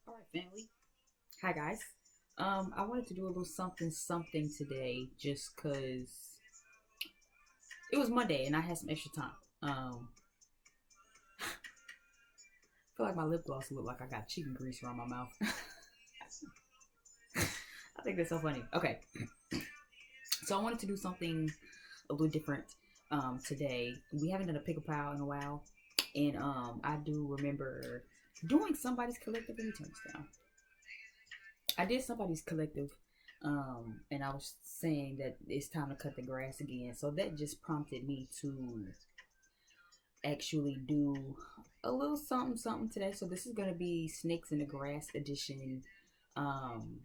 All right, family. Hi, guys. I wanted to do a little something today, just cause it was Monday and I had some extra time. I feel like my lip gloss look like I got chicken grease around my mouth. I think that's so funny. Okay, so I wanted to do something a little different today. We haven't done a pick a pile in a while, and I do remember doing somebody's collective. Let me turn this down. I did somebody's collective, and I was saying that it's time to cut the grass again. So that just prompted me to actually do a little something today. So this is gonna be Snakes in the Grass edition, um,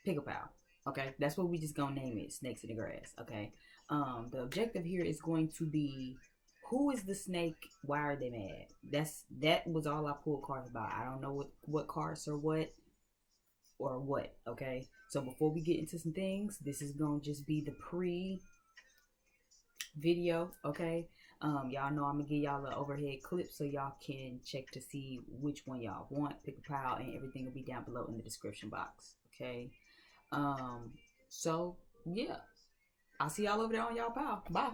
pick a pal. Okay, that's what we just gonna name it, Snakes in the Grass. Okay, the objective here is going to be who is the snake? Why are they mad? That was all I pulled cards about. I don't know what cards or what. Okay, so before we get into some things, this is gonna just be the pre video. Okay, y'all know I'm gonna give y'all the overhead clip so y'all can check to see which one y'all want, pick a pile, and everything will be down below in the description box. Okay, um so yeah, I'll see y'all over there on y'all pile. Bye.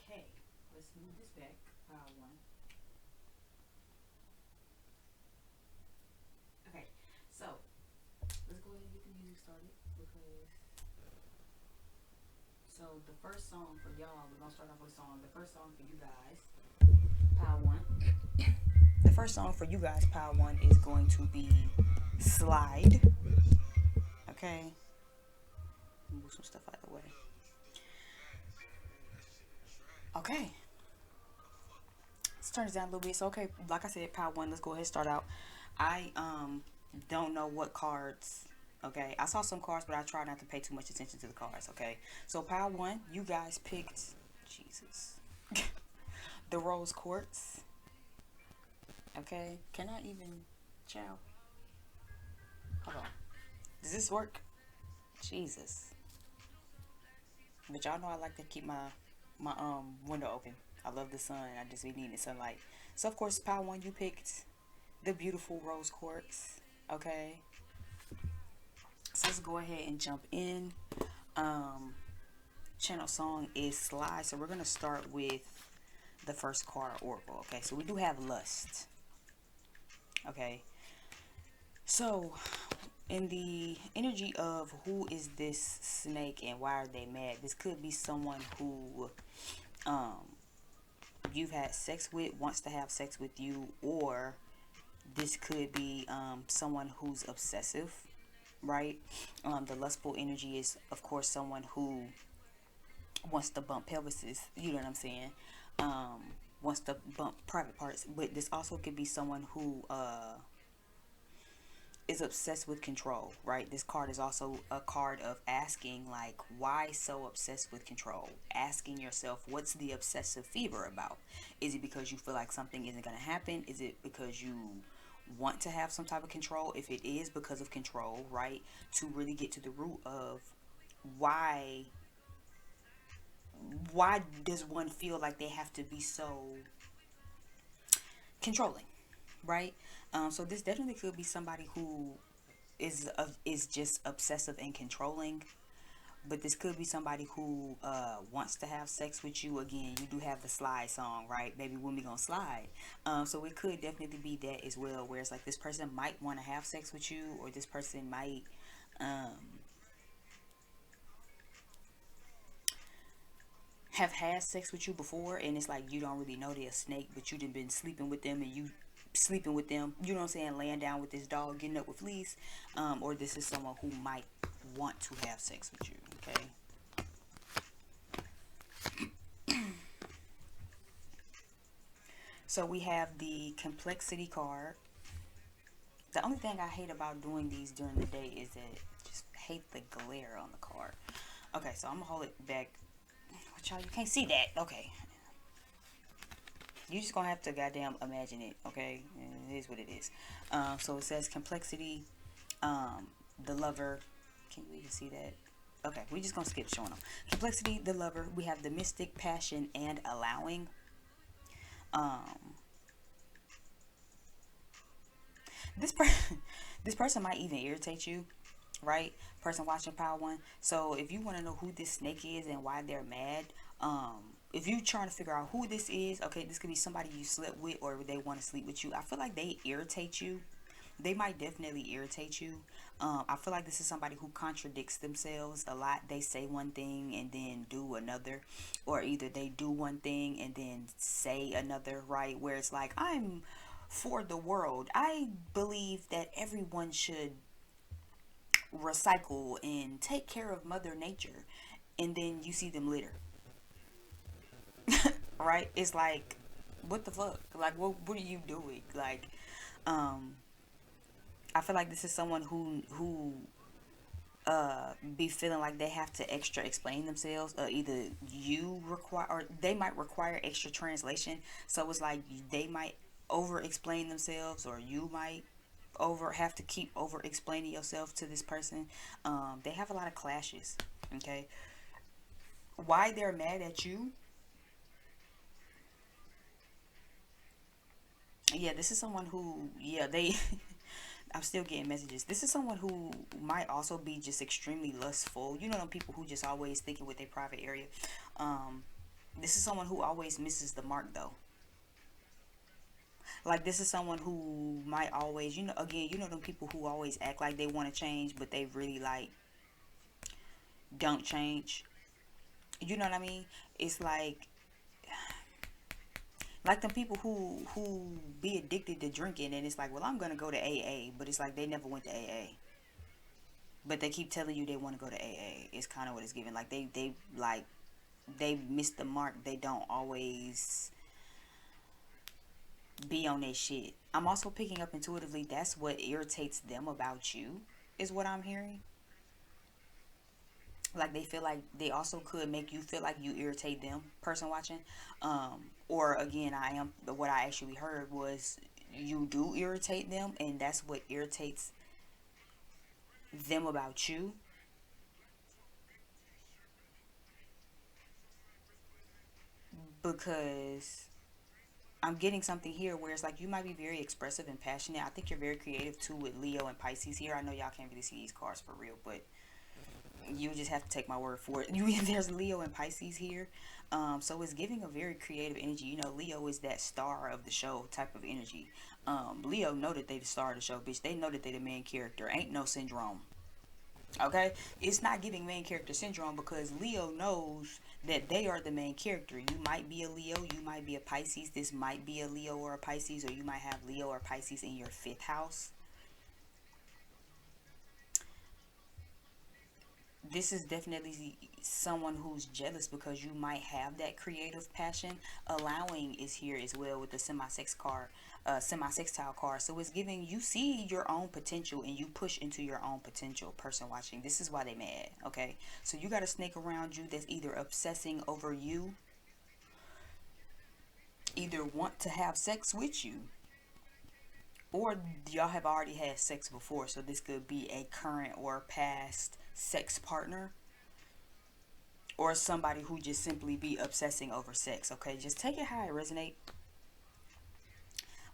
Okay, let's move this back. Pile one. Okay, so let's go ahead and get the music started because so the first song for y'all, we're gonna start off with a song. The first song for you guys, pile one. The first song for you guys, pile one, is going to be Slide. Okay, move some stuff out of the way. Okay, let's turn this down a little bit. So okay, like I said, pile one. Let's go ahead and start out. I don't know what cards. Okay, I saw some cards, but I try not to pay too much attention to the cards. Okay, so pile one, you guys picked Jesus, the Rose Quartz. Okay, can I even chow? Hold on, does this work? Jesus, but y'all know I like to keep my window open. I love the sun. I just be needing sunlight. So of course, pile one, you picked the beautiful Rose Quartz. Okay, so let's go ahead and jump in. Um, channel song is Slide. So we're gonna start with the first card Oracle. Okay, so we do have Lust. Okay, so in the energy of who is this snake and why are they mad, this could be someone who um you've had sex with, wants to have sex with you, or this could be someone who's obsessive, right? The lustful energy is of course someone who wants to bump pelvises, you know what I'm saying? um Wants to bump private parts, but this also could be someone who is obsessed with control, right? This card is also a card of asking, like, why so obsessed with control? Asking yourself, what's the obsessive fever about? Is it because you feel like something isn't going to happen? Is it because you want to have some type of control? If it is because of control, right? To really get to the root of why why does one feel like they have to be so controlling, right? So this definitely could be somebody who is just obsessive and controlling, but this could be somebody who wants to have sex with you. Again, you do have the slide song, right? Baby, when we gonna slide? So it could definitely be that as well, where it's like this person might want to have sex with you, or this person might um, have had sex with you before, and it's like you don't really know they're a snake, but you done been sleeping with them, and you sleeping with them, you know what I'm saying, laying down with this dog, getting up with fleas. Or this is someone who might want to have sex with you. Okay, so we have the complexity card. The only thing I hate about doing these during the day is that I just hate the glare on the card. Okay, so I'm gonna hold it back. Child, you can't see that. Okay, you just gonna have to goddamn imagine it. Okay, it is what it is. So it says complexity, the lover, Can you even see that? Okay, we're just gonna skip showing them. Complexity, the lover. We have the mystic, passion, and allowing. Um, this person, this person might even irritate you, right? Person watching Power One. So if you want to know who this snake is and why they're mad, if you're trying to figure out who this is, okay, this could be somebody you slept with or they want to sleep with you. I feel like they irritate you. They might definitely irritate you. I feel like this is somebody who contradicts themselves a lot. They say one thing and then do another, or either they do one thing and then say another, right? Where it's like, I'm for the world. I believe that everyone should recycle and take care of Mother Nature, and then you see them litter, right? It's like, what the fuck? Like, what are you doing? Like, um, I feel like this is someone who be feeling like they have to extra explain themselves. Either you require, or they might require extra translation. So it's like they might over explain themselves, or you might over have to keep over explaining yourself to this person. They have a lot of clashes. Okay, why they're mad at you? Yeah, this is someone who, yeah, they I'm still getting messages. This is someone who might also be just extremely lustful. You know, them people who just always thinking with their private area. Um, this is someone who always misses the mark though. Like, this is someone who might always, you know, again, you know, them people who always act like they want to change, but they really like don't change. You know what I mean? It's like them people who be addicted to drinking, and it's like, well, I'm gonna go to AA, but it's like they never went to AA, but they keep telling you they want to go to AA. It's kind of what it's giving. Like they like they miss the mark. They don't always be on their shit. I'm also picking up intuitively that's what irritates them about you, is what I'm hearing. Like, they feel like they also could make you feel like you irritate them, person watching. Or again, I am what I actually heard was you do irritate them, and that's what irritates them about you, because I'm getting something here where it's like you might be very expressive and passionate. I think you're very creative too with Leo and Pisces here. I know y'all can't really see these cards for real, but you just have to take my word for it. There's Leo and Pisces here. So it's giving a very creative energy. You know, Leo is that star of the show type of energy. Leo know that they the star of the show, bitch. They know that they the main character. Ain't no syndrome. Okay, it's not giving main character syndrome because Leo knows that they are the main character. You might be a Leo, you might be a Pisces. This might be a Leo or a Pisces, or you might have Leo or Pisces in your fifth house. This is definitely someone who's jealous because you might have that creative passion. Allowing is here as well with the semi-sextile card. So it's giving you see your own potential and you push into your own potential. Person watching, this is why they mad. Okay, so you got a snake around you that's either obsessing over you, either want to have sex with you, or y'all have already had sex before. So this could be a current or past sex partner, or somebody who just simply be obsessing over sex. Okay, just take it how it resonate.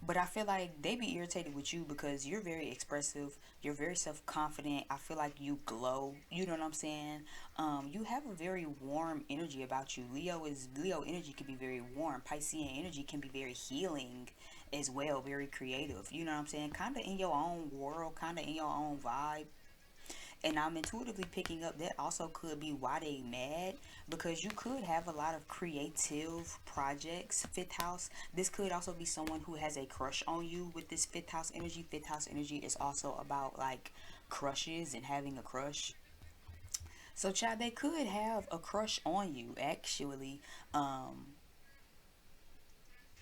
But I feel like they be irritated with you because you're very expressive, you're very self-confident. I feel like you glow, you know what I'm saying? You have a very warm energy about you. Leo energy can be very warm. Piscean energy can be very healing as well, very creative, you know what I'm saying? Kind of in your own world, kind of in your own vibe. And I'm intuitively picking up that also could be why they mad, because you could have a lot of creative projects. Fifth house, this could also be someone who has a crush on you with this fifth house energy. Fifth house energy is also about like crushes and having a crush. So child, they could have a crush on you actually. um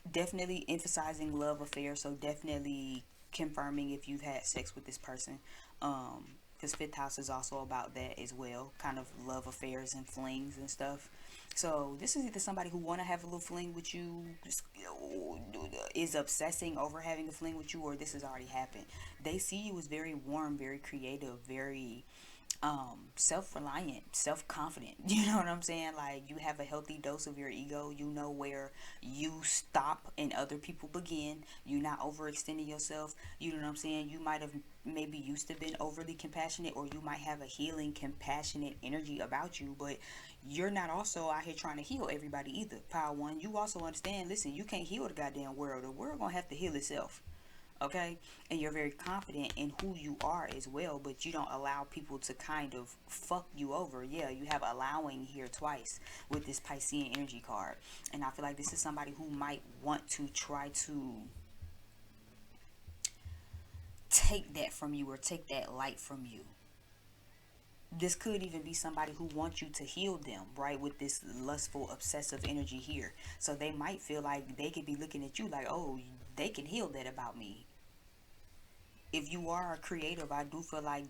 Definitely emphasizing love affair, so definitely confirming if you've had sex with this person. Because fifth house is also about that as well, kind of love affairs and flings and stuff. So this is either somebody who want to have a little fling with you, is obsessing over having a fling with you, or this has already happened. They see you as very warm, very creative, very self-reliant, self-confident. You know what I'm saying? Like, you have a healthy dose of your ego. You know where you stop and other people begin. You're not overextending yourself. You know what I'm saying? You might have maybe used to been overly compassionate, or you might have a healing, compassionate energy about you, but you're not also out here trying to heal everybody either. Power one, you also understand, listen, you can't heal the goddamn world. The world gonna have to heal itself. Okay, and you're very confident in who you are as well, but you don't allow people to kind of fuck you over. Yeah, you have allowing here twice with this Piscean energy card, and I feel like this is somebody who might want to try to take that from you, or take that light from you. This could even be somebody who wants you to heal them, right, with this lustful obsessive energy here. So they might feel like they could be looking at you like, oh, they can heal that about me. If you are a creative, I do feel like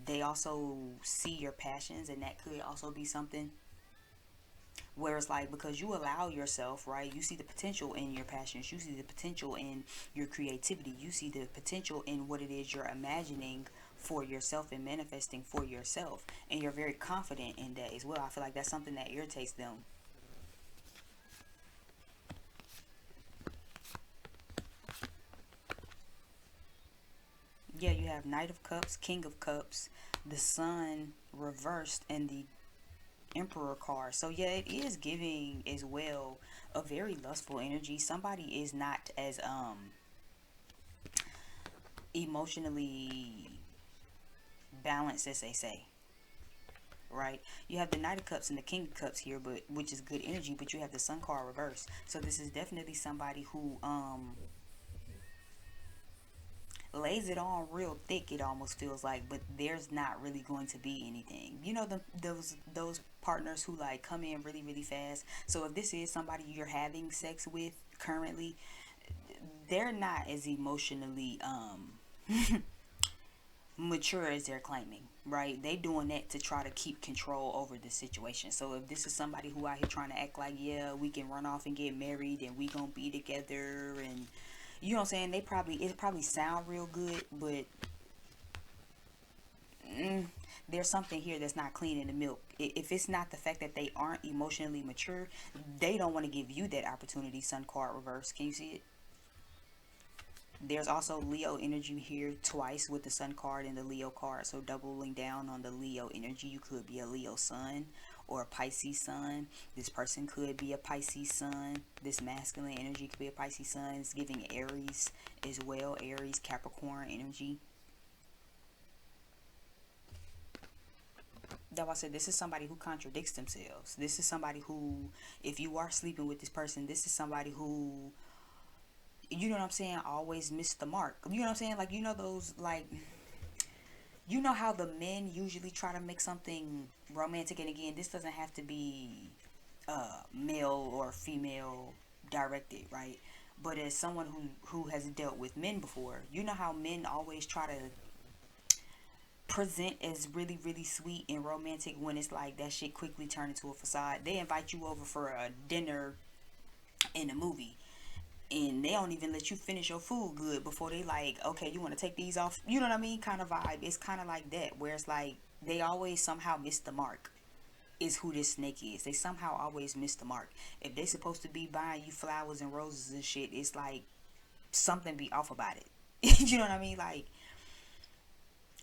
they also see your passions, and that could also be something where it's like, because you allow yourself, right, you see the potential in your passions, you see the potential in your creativity, you see the potential in what it is you're imagining for yourself and manifesting for yourself, and you're very confident in that as well. I feel like that's something that irritates them. Yeah, you have Knight of Cups, King of Cups, the Sun reversed, and the Emperor card. So yeah, it is giving as well a very lustful energy. Somebody is not as emotionally balanced as they say, right? You have the Knight of Cups and the King of Cups here, but which is good energy, but you have the Sun card reversed. So this is definitely somebody who lays it on real thick, it almost feels like, but there's not really going to be anything. You know, those partners who like come in really really fast. So if this is somebody you're having sex with currently, they're not as emotionally mature as they're claiming, right? They doing that to try to keep control over the situation. So if this is somebody who out here trying to act like, yeah, we can run off and get married and we gonna be together, and you know what I'm saying, it probably sound real good, but there's something here that's not clean in the milk. If it's not the fact that they aren't emotionally mature, they don't want to give you that opportunity. Sun card reverse, can you see it? There's also Leo energy here twice with the Sun card and the Leo card, so doubling down on the Leo energy. You could be a Leo sun or a Pisces sun. This person could be a Pisces sun. This masculine energy could be a Pisces sun. It's giving Aries as well. Aries, Capricorn energy. That's why I said this is somebody who contradicts themselves. This is somebody who, if you are sleeping with this person, this is somebody who, you know what I'm saying, always missed the mark. You know what I'm saying? Like, you know those, like, you know how the men usually try to make something romantic, and again, this doesn't have to be male or female directed, right? But as someone who has dealt with men before, you know how men always try to present as really really sweet and romantic, when it's like that shit quickly turn into a facade. They invite you over for a dinner in a movie, and they don't even let you finish your food good before they like, okay, you want to take these off, you know what I mean, kind of vibe. It's kind of like that, where it's like they always somehow miss the mark, is who this snake is. They somehow always miss the mark. If they supposed to be buying you flowers and roses and shit, it's like something be off about it. You know what I mean? Like,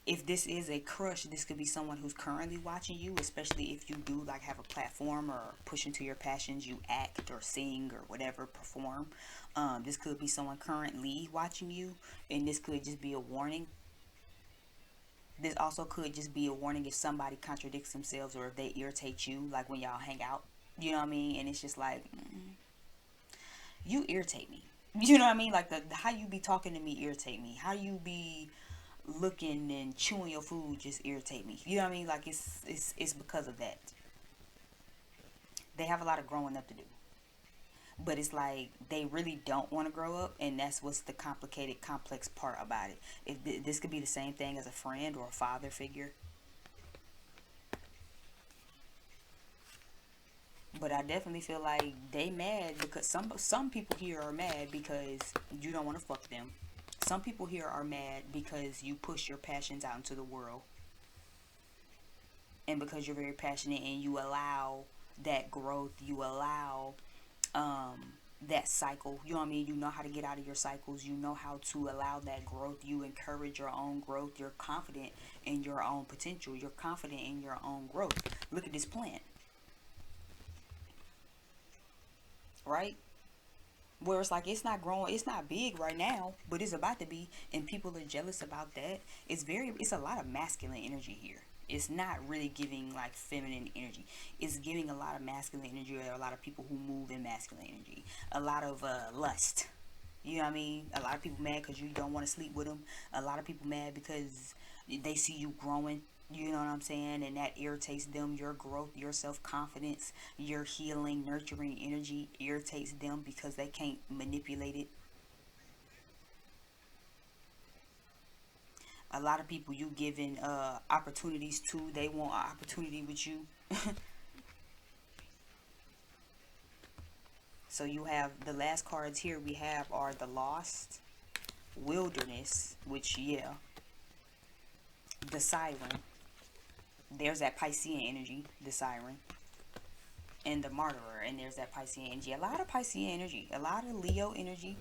if this is a crush, this could be someone who's currently watching you, especially if you do like have a platform or push into your passions, you act or sing or whatever, perform. This could be someone currently watching you, and this could just be a warning. This also could just be a warning if somebody contradicts themselves, or if they irritate you, like when y'all hang out, you know what I mean, and it's just like, you irritate me. You know what I mean? Like the how you be talking to me irritate me. How you be looking and chewing your food just irritate me. You know what I mean? Like it's because of that. They have a lot of growing up to do. But it's like they really don't want to grow up, and that's what's the complicated, complex part about it. If this could be the same thing as a friend or a father figure. But I definitely feel like they mad because some people here are mad because you don't want to fuck them. Some people here are mad because you push your passions out into the world. and because you're very passionate and you allow that growth, you allow that cycle, you know what I mean, you know how to get out of your cycles, you know how to allow that growth, you encourage your own growth, you're confident in your own potential, you're confident in your own growth. Look at this plant, right? Where it's like it's not growing, it's not big right now, but it's about to be, and people are jealous about that. It's a lot of masculine energy here. It's not really giving like feminine energy. It's giving a lot of masculine energy, or a lot of people who move in masculine energy. A lot of lust. You know what I mean? A lot of people mad because you don't want to sleep with them. A lot of people mad because they see you growing. You know what I'm saying? And that irritates them. Your growth, your self-confidence, your healing, nurturing energy irritates them because they can't manipulate it. A lot of people you giving opportunities to, they want an opportunity with you. So you have the last cards here we have are the Lost, Wilderness, which, yeah, the Siren. There's that Piscean energy, the Siren. And the Martyrer, and there's that Piscean energy. A lot of Piscean energy, a lot of Leo energy.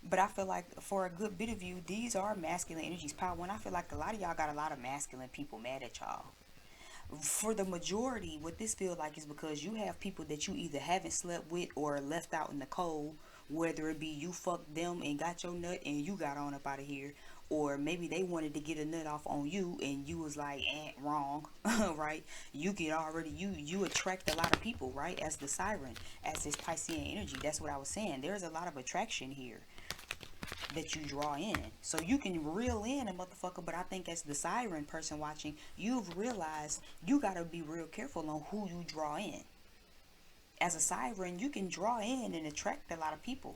But I feel like for a good bit of you, these are masculine energies. Power one, I feel like a lot of y'all got a lot of masculine people mad at y'all. For the majority, what this feels like is because you have people that you either haven't slept with or left out in the cold, whether it be you fucked them and got your nut and you got on up out of here, or maybe they wanted to get a nut off on you and you was like, wrong. Right? You get already, you attract a lot of people, right? As the Siren, as this Piscean energy. That's what I was saying. There's a lot of attraction here that you draw in. So you can reel in a motherfucker, but I think as the Siren person watching, you've realized you gotta be real careful on who you draw in. As a Siren, you can draw in and attract a lot of people,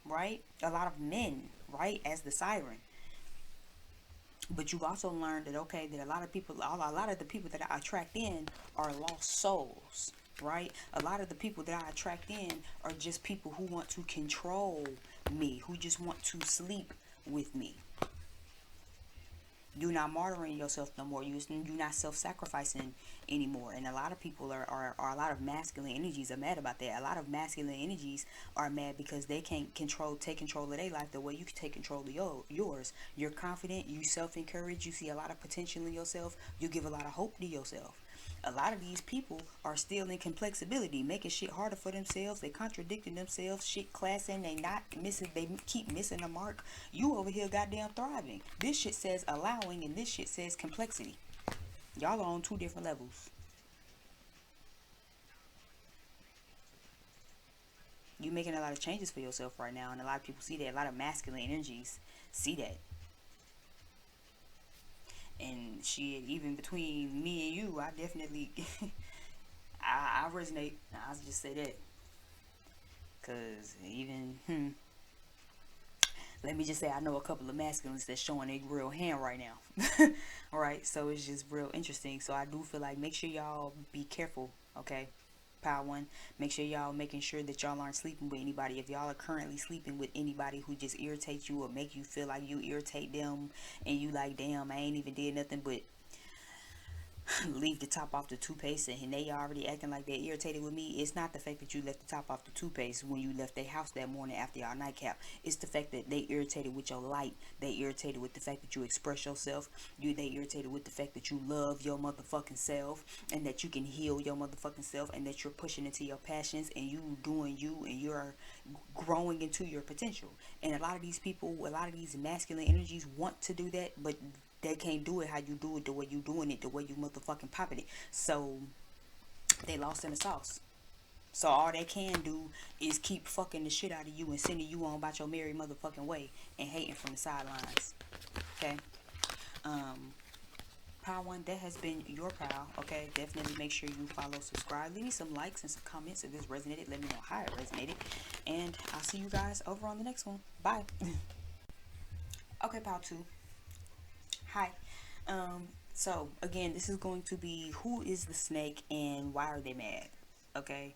right? A lot of men, right? As the Siren. But you've also learned that, okay, that a lot of people, a lot of the people that I attract in are lost souls, right? A lot of the people that I attract in are just people who want to control me, who just want to sleep with me. You're not martyring yourself no more. You're not self-sacrificing anymore. And a lot of people are a lot of masculine energies are mad about that. A lot of masculine energies are mad because they can't take control of their life the way you can take control of yours. You're confident, you self-encourage, you see a lot of potential in yourself, you give a lot of hope to yourself. A lot of these people are still in complexity, making shit harder for themselves. They contradicting themselves, shit classing, they keep missing the mark. You over here goddamn thriving. This shit says allowing and this shit says complexity. Y'all are on two different levels. You're making a lot of changes for yourself right now, and a lot of people see that. A lot of masculine energies see that. And shit, even between me and you, I definitely I resonate. I'll just say that. Cause even let me just say I know a couple of masculines that's showing a real hand right now. Alright, so it's just real interesting. So I do feel like make sure y'all be careful, okay? Power one, make sure y'all making sure that y'all aren't sleeping with anybody. If y'all are currently sleeping with anybody who just irritates you or make you feel like you irritate them and you like, damn, I ain't even did nothing but leave the top off the toothpaste and they already acting like they're irritated with me. It's not the fact that you left the top off the toothpaste when you left their house that morning after your nightcap. It's the fact that they irritated with your light. They irritated with the fact that you express yourself. They irritated with the fact that you love your motherfucking self and that you can heal your motherfucking self and that you're pushing into your passions and you doing you and you're growing into your potential. And a lot of these people, a lot of these masculine energies want to do that, but they can't do it how you do it, the way you doing it, the way you motherfucking popping it. So they lost in the sauce. So all they can do is keep fucking the shit out of you and sending you on about your merry motherfucking way and hating from the sidelines. Okay. Power one, that has been your pal. Okay, definitely make sure you follow, subscribe, leave me some likes and some comments if this resonated. Let me know how it resonated, and I'll see you guys over on the next one. Bye. Okay, pal two. Hi. So again, this is going to be who is the snake and why are they mad? Okay.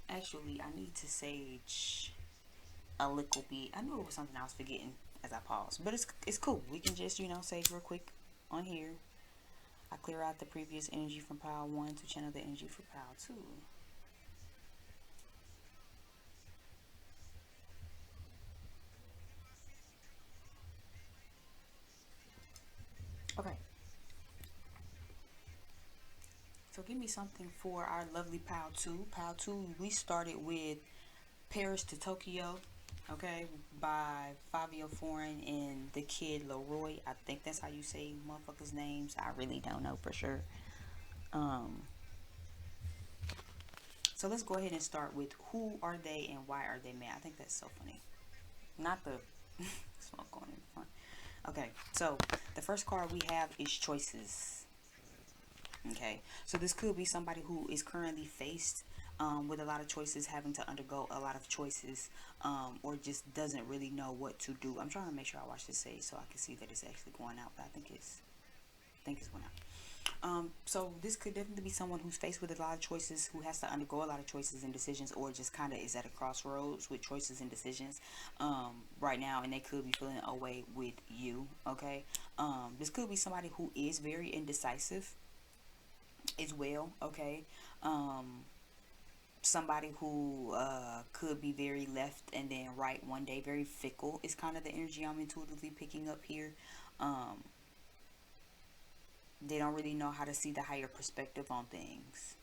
Actually, I need to sage a little bit. I knew it was something I was forgetting as I paused, but it's cool. We can just sage real quick on here. I clear out the previous energy from pile 1 to channel the energy for pile 2. Okay. So give me something for our lovely pile 2. Pile 2, we started with Paris to Tokyo, okay, by Fabio Foreign and the kid Leroy. I think that's how you say motherfuckers' names. I really don't know for sure. Um, so let's go ahead and start with who are they and why are they mad? I think that's so funny. Not the smoke going in front. Okay, so the first card we have is choices. Okay, so this could be somebody who is currently faced with a lot of choices, having to undergo a lot of choices, or just doesn't really know what to do. I'm trying to make sure I watch this sage so I can see that it's actually going out, but I think it's going out. So this could definitely be someone who's faced with a lot of choices, who has to undergo a lot of choices and decisions, or just kind of is at a crossroads with choices and decisions right now, and they could be feeling away with you. Okay, this could be somebody who is very indecisive as well. Okay, somebody who could be very left and then right one day, very fickle is kind of the energy I'm intuitively picking up here. Um, they don't really know how to see the higher perspective on things,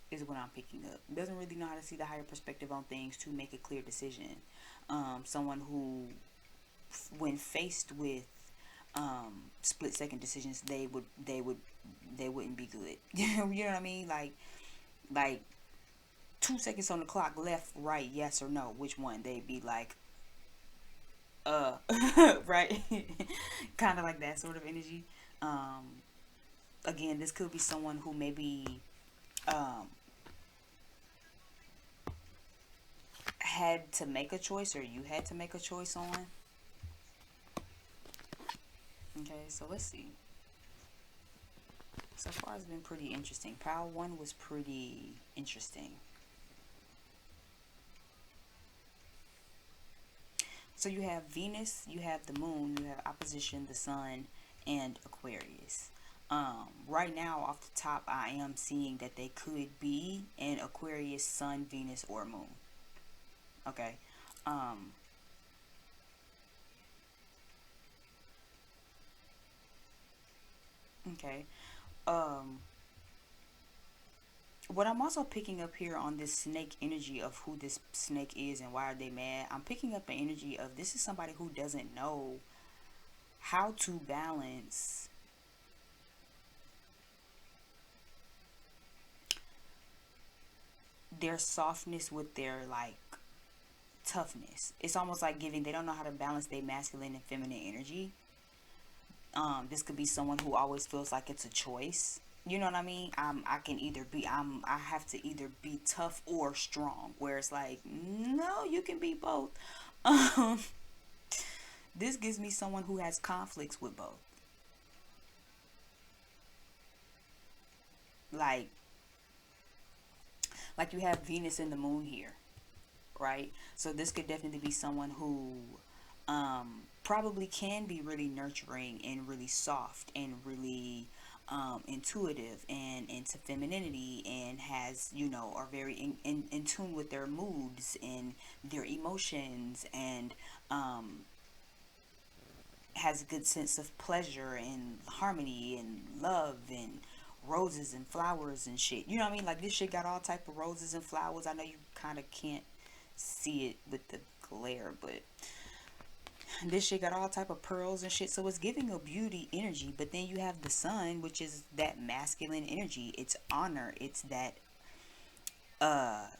is what I'm picking up. Doesn't really know how to see the higher perspective on things to make a clear decision. Someone who, when faced with split second decisions, they wouldn't be good. You know what I mean? Like 2 seconds on the clock, left, right, yes or no, which one? They'd be like, uh, right, kind of like that sort of energy. Um, Again, this could be someone who maybe um had to make a choice, or you had to make a choice on. Okay, so let's see. So far it's been pretty interesting. Pile 1 was pretty interesting. So you have Venus, you have the moon, you have opposition, the sun, and Aquarius. Right now, off the top, I am seeing that they could be an Aquarius, sun, Venus, or moon. Okay. Um, okay. Um, what I'm also picking up here on this snake energy of who this snake is and why are they mad, I'm picking up the energy of this is somebody who doesn't know how to balance their softness with their like toughness. It's almost like giving, they don't know how to balance their masculine and feminine energy. This could be someone who always feels like it's a choice. You know what I mean? I can either be, I have to either be tough or strong. Where it's like, no, you can be both. Um, this gives me someone who has conflicts with both. Like, like you have Venus and the moon here, right? So this could definitely be someone who probably can be really nurturing and really soft and really intuitive and into femininity, and has, you know, are very in tune with their moods and their emotions, and has a good sense of pleasure and harmony and love and roses and flowers and shit. You know what I mean? Like this shit got all type of roses and flowers. I know you kind of can't see it with the glare, but this shit got all type of pearls and shit. So it's giving a beauty energy. But then you have the sun, which is that masculine energy. It's honor. It's that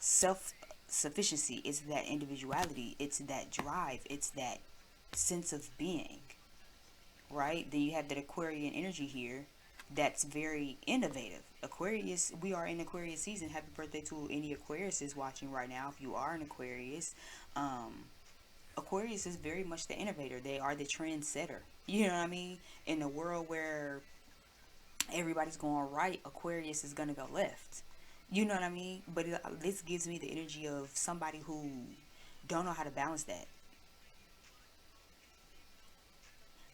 self sufficiency. It's that individuality. It's that drive. It's that sense of being. Right? Then you have that Aquarian energy here that's very innovative. Aquarius, we are in Aquarius season. Happy birthday to any Aquarius watching right now. If you are an Aquarius, Aquarius is very much the innovator. They are the trendsetter. You know what I mean? In a world where everybody's going right, Aquarius is gonna go left. You know what I mean? But this gives me the energy of somebody who don't know how to balance that.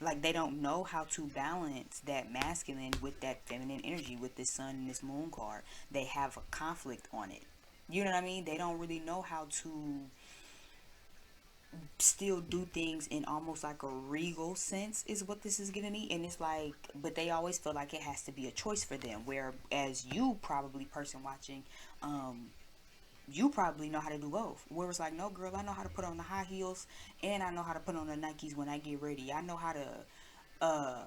Like they don't know how to balance that masculine with that feminine energy with this sun and this moon card. They have a conflict on it. You know what I mean? They don't really know how to still do things in almost like a regal sense is what this is giving me. And it's like, but they always feel like it has to be a choice for them, whereas you probably, person watching, um you probably know how to do both. Where it's like, no, girl, I know how to put on the high heels and I know how to put on the Nikes when I get ready. I know how to uh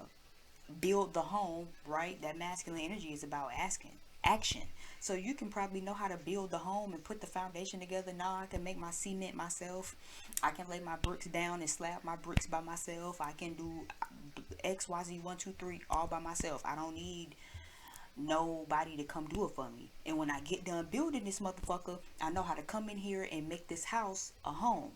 build the home, right? That masculine energy is about asking action. So you can probably know how to build the home and put the foundation together. Now I can make my cement myself. I can lay my bricks down and slab my bricks by myself. I can do XYZ 1 2 3 all by myself. I don't need nobody to come do it for me. And when I get done building this motherfucker, I know how to come in here and make this house a home,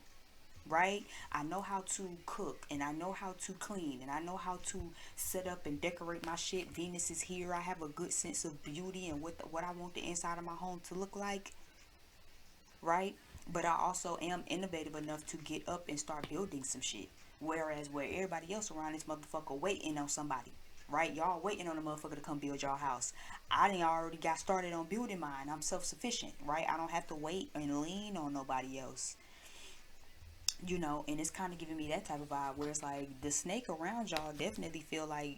right? I know how to cook and I know how to clean and I know how to set up and decorate my shit. Venus is here. I have a good sense of beauty and what I want the inside of my home to look like, right? But I also am innovative enough to get up and start building some shit. Whereas where everybody else around this motherfucker waiting on somebody, right? Y'all waiting on a motherfucker to come build y'all house. I done already got started on building mine. I'm self-sufficient, right? I don't have to wait and lean on nobody else. You know, and it's kind of giving me that type of vibe where it's like the snake around y'all definitely feel like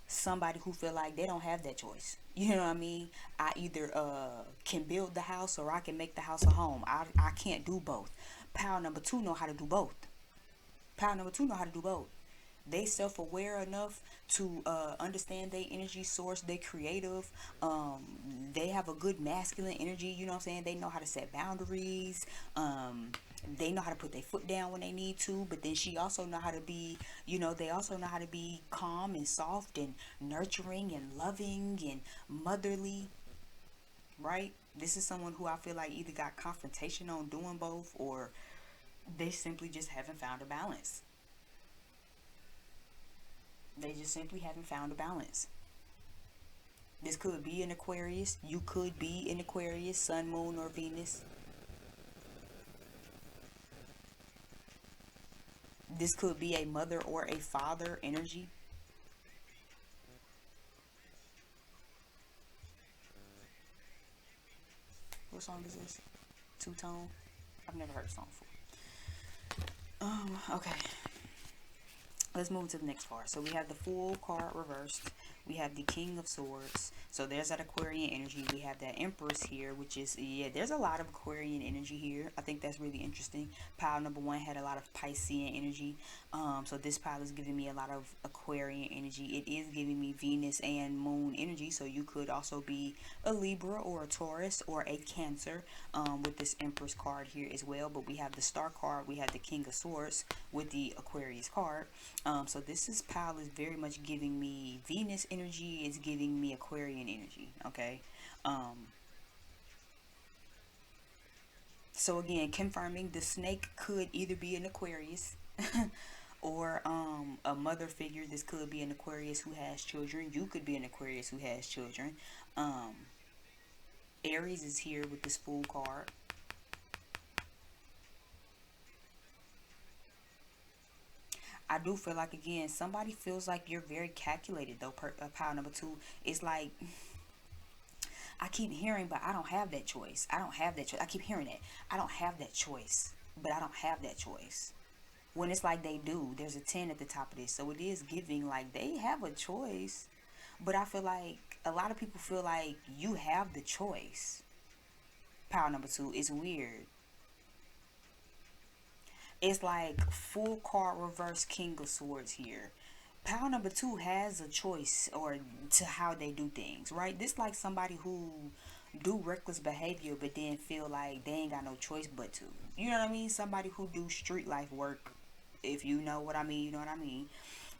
somebody who feel like they don't have that choice. You know what I mean? I either can build the house or I can make the house a home. I can't do both. Power number two know how to do both. Power number two know how to do both. They self-aware enough to understand their energy source. They creative. They have a good masculine energy. You know what I'm saying? They know how to set boundaries. They know how to put their foot down when they need to. But then she also know how to be, you know, they also know how to be calm and soft and nurturing and loving and motherly, right? This is someone who I feel like either got confrontation on doing both, or they simply just haven't found a balance. They just simply haven't found a balance. This could be an Aquarius. You could be an Aquarius, Sun, Moon, or Venus. This could be a mother or a father energy. What song is this? Two Tone? I've never heard the song before. Okay. Let's move to the next card. So we have the Fool card reversed. We have the King of Swords. So there's that Aquarian energy. We have that Empress here, which is, yeah, there's a lot of Aquarian energy here. I think that's really interesting. Pile number one had a lot of Piscean energy. So this pile is giving me a lot of Aquarian energy. It is giving me Venus and Moon energy. So you could also be a Libra or a Taurus or a Cancer with this Empress card here as well. But we have the Star card. We have the King of Swords with the Aquarius card. So this pile is very much giving me Venus energy. It's giving me Aquarian energy. Okay. So again, confirming the snake could either be an Aquarius or a mother figure. This could be an Aquarius who has children. You could be an Aquarius who has children. Aries is here with this Fool card. I do feel like, again, somebody feels like you're very calculated though. Pile number two, it's like I keep hearing, but I don't have that choice. I don't have that choice. I keep hearing that. I don't have that choice, but I don't have that choice. When it's like they do, there's a 10 at the top of this. So it is giving like they have a choice, but I feel like a lot of people feel like you have the choice. Pile number two is weird. It's like Full card reverse, King of Swords here. Pile number two has a choice or to how they do things, right? This like somebody who do reckless behavior but then feel like they ain't got no choice but to. You know what I mean? Somebody who do street life work. If you know what I mean, you know what I mean.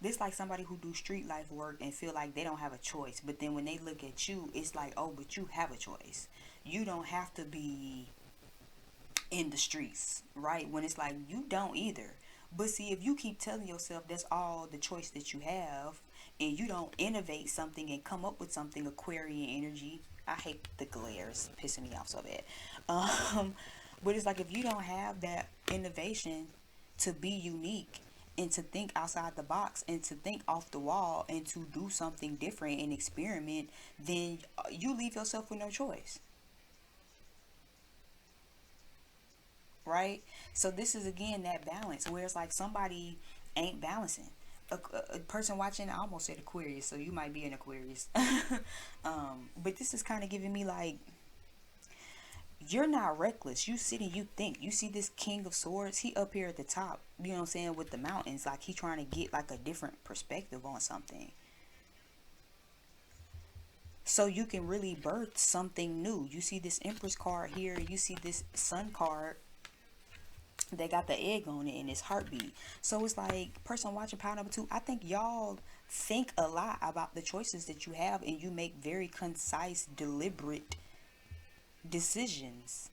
This like somebody who do street life work and feel like they don't have a choice. But then when they look at you, it's like, oh, but you have a choice. You don't have to be in the streets, right? When it's like you don't either. But see, if you keep telling yourself that's all the choice that you have, and you don't innovate something and come up with something, Aquarian energy. I hate the glares, pissing me off so bad. But it's like if you don't have that innovation to be unique and to think outside the box and to think off the wall and to do something different and experiment, then you leave yourself with no choice. Right? So this is again that balance where it's like somebody ain't balancing. A person watching, I almost said Aquarius, so you might be an Aquarius. But this is kind of giving me like, you're not reckless. You sit and you think. You see this King of Swords, he up here at the top, you know what I'm saying, with the mountains, like he trying to get like a different perspective on something. So you can really birth something new. You see this Empress card here, you see this Sun card. They got the egg on it and it's heartbeat. So it's like, person watching pile number 2, I think y'all think a lot about the choices that you have and you make very concise, deliberate decisions.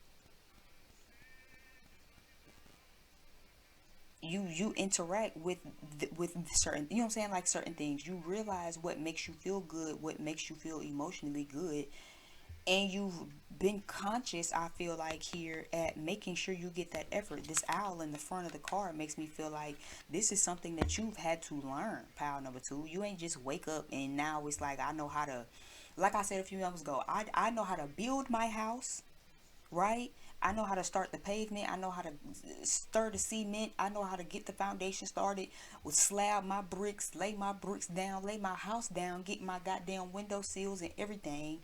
You interact with certain, you know what I'm saying, like certain things. You realize what makes you feel good, what makes you feel emotionally good, and you've been conscious, I feel like, here at making sure you get that effort. This owl in the front of the card makes me feel like this is something that you've had to learn, pile number 2. You ain't just wake up and now it's like, I know how to, like I said a few months ago, I know how to build my house, right? I know how to start the pavement. I know how to stir the cement. I know how to get the foundation started, with slab my bricks, lay my bricks down, lay my house down, get my goddamn window sills and everything.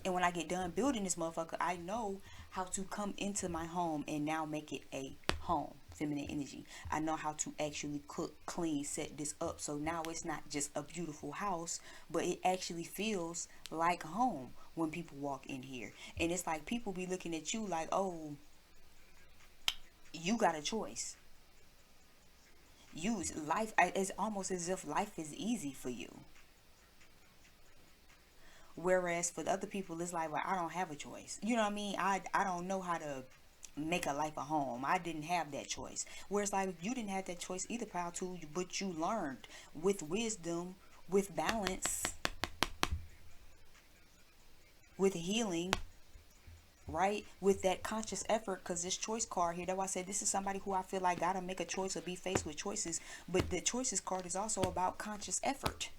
And when I get done building this motherfucker, I know how to come into my home and now make it a home. Feminine energy. I know how to actually cook, clean, set this up. So now it's not just a beautiful house, but it actually feels like home when people walk in here. And it's like people be looking at you like, oh, you got a choice. Use life. It's almost as if life is easy for you. Whereas for the other people, it's like, well, I don't have a choice. You know what I mean? I don't know how to make a life a home. I didn't have that choice. Whereas like you didn't have that choice either, pal, too, but you learned with wisdom, with balance, with healing, right? With that conscious effort, because this choice card here, that's why I said this is somebody who I feel like gotta make a choice or be faced with choices. But the choices card is also about conscious effort.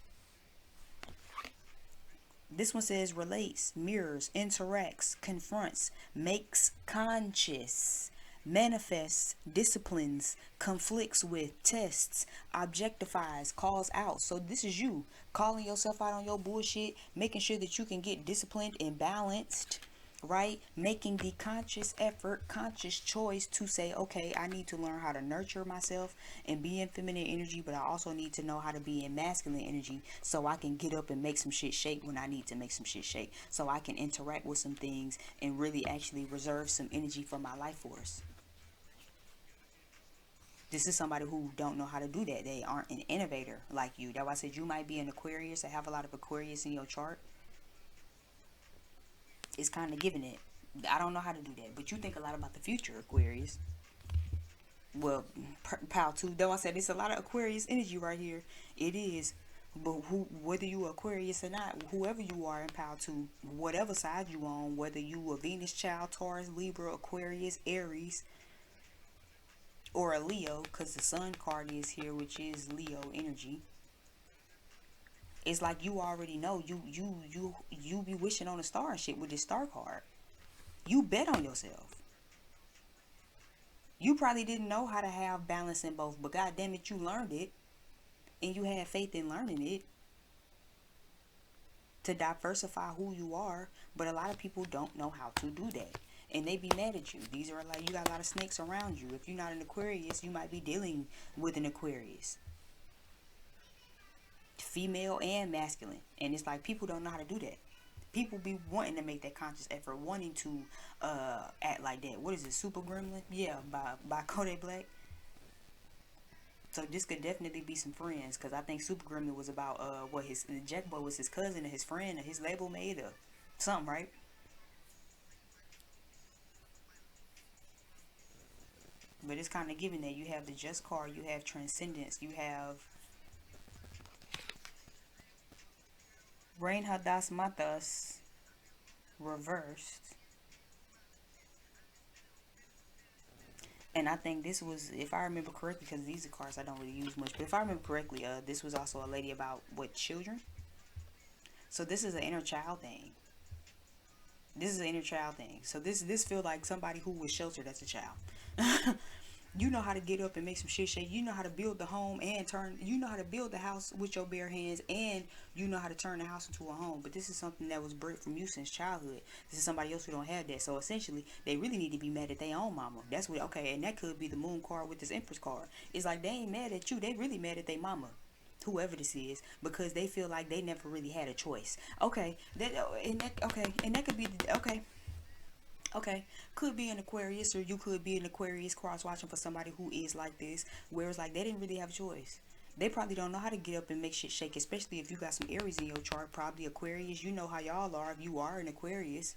This one says relates, mirrors, interacts, confronts, makes conscious, manifests, disciplines, conflicts with, tests, objectifies, calls out. So this is you calling yourself out on your bullshit, making sure that you can get disciplined and balanced, right? Making the conscious effort, conscious choice to say, okay, I need to learn how to nurture myself and be in feminine energy, but I also need to know how to be in masculine energy so I can get up and make some shit shake when I need to make some shit shake, so I can interact with some things and really actually reserve some energy for my life force. This is somebody who don't know how to do that. They aren't an innovator like you. That's why I said you might be an Aquarius or have a lot of Aquarius in your chart. It's kind of giving it. I don't know how to do that, but you think a lot about the future, Aquarius. Well, pal too. Though I said it's a lot of Aquarius energy right here. It is, but whether you Aquarius or not, whoever you are in pal two, whatever side you on, whether you a Venus child, Taurus, Libra, Aquarius, Aries, or a Leo, because the Sun card is here, which is Leo energy. It's like you already know. You be wishing on a star and shit with this star card. You bet on yourself. You probably didn't know how to have balance in both, but god damn it, you learned it, and you had faith in learning it to diversify who you are. But a lot of people don't know how to do that, and they be mad at you. These are like, you got a lot of snakes around you. If you're not an Aquarius, you might be dealing with an Aquarius, female and masculine, and it's like people don't know how to do that. People be wanting to make that conscious effort, wanting to act like that. What is it, Super Gremlin? Yeah, by Kodak Black. So this could definitely be some friends, because I think Super Gremlin was about what his Jack Boy was his cousin or his friend or his label mate or something, right? But it's kind of giving that you have the Just card, you have Transcendence, you have Rain Hadas Matas reversed. And I think this was, if I remember correctly, because these are cards I don't really use much, but if I remember correctly, this was also a lady about what, children. So this is an inner child thing. This is an inner child thing. So this feel like somebody who was sheltered as a child. You know how to get up and make some shit shake. You know how to build the home and turn. You know how to build the house with your bare hands, and you know how to turn the house into a home. But this is something that was bred from you since childhood. This is somebody else who don't have that. So essentially, they really need to be mad at their own mama. That's what. Okay, and that could be the moon card with this Empress card. It's like they ain't mad at you. They really mad at their mama, whoever this is, because they feel like they never really had a choice. Okay, and that could be okay. Okay, could be an Aquarius, or you could be an Aquarius cross watching for somebody who is like this, where it's like they didn't really have a choice. They probably don't know how to get up and make shit shake, especially if you got some Aries in your chart, probably Aquarius. You know how y'all are if you are an Aquarius,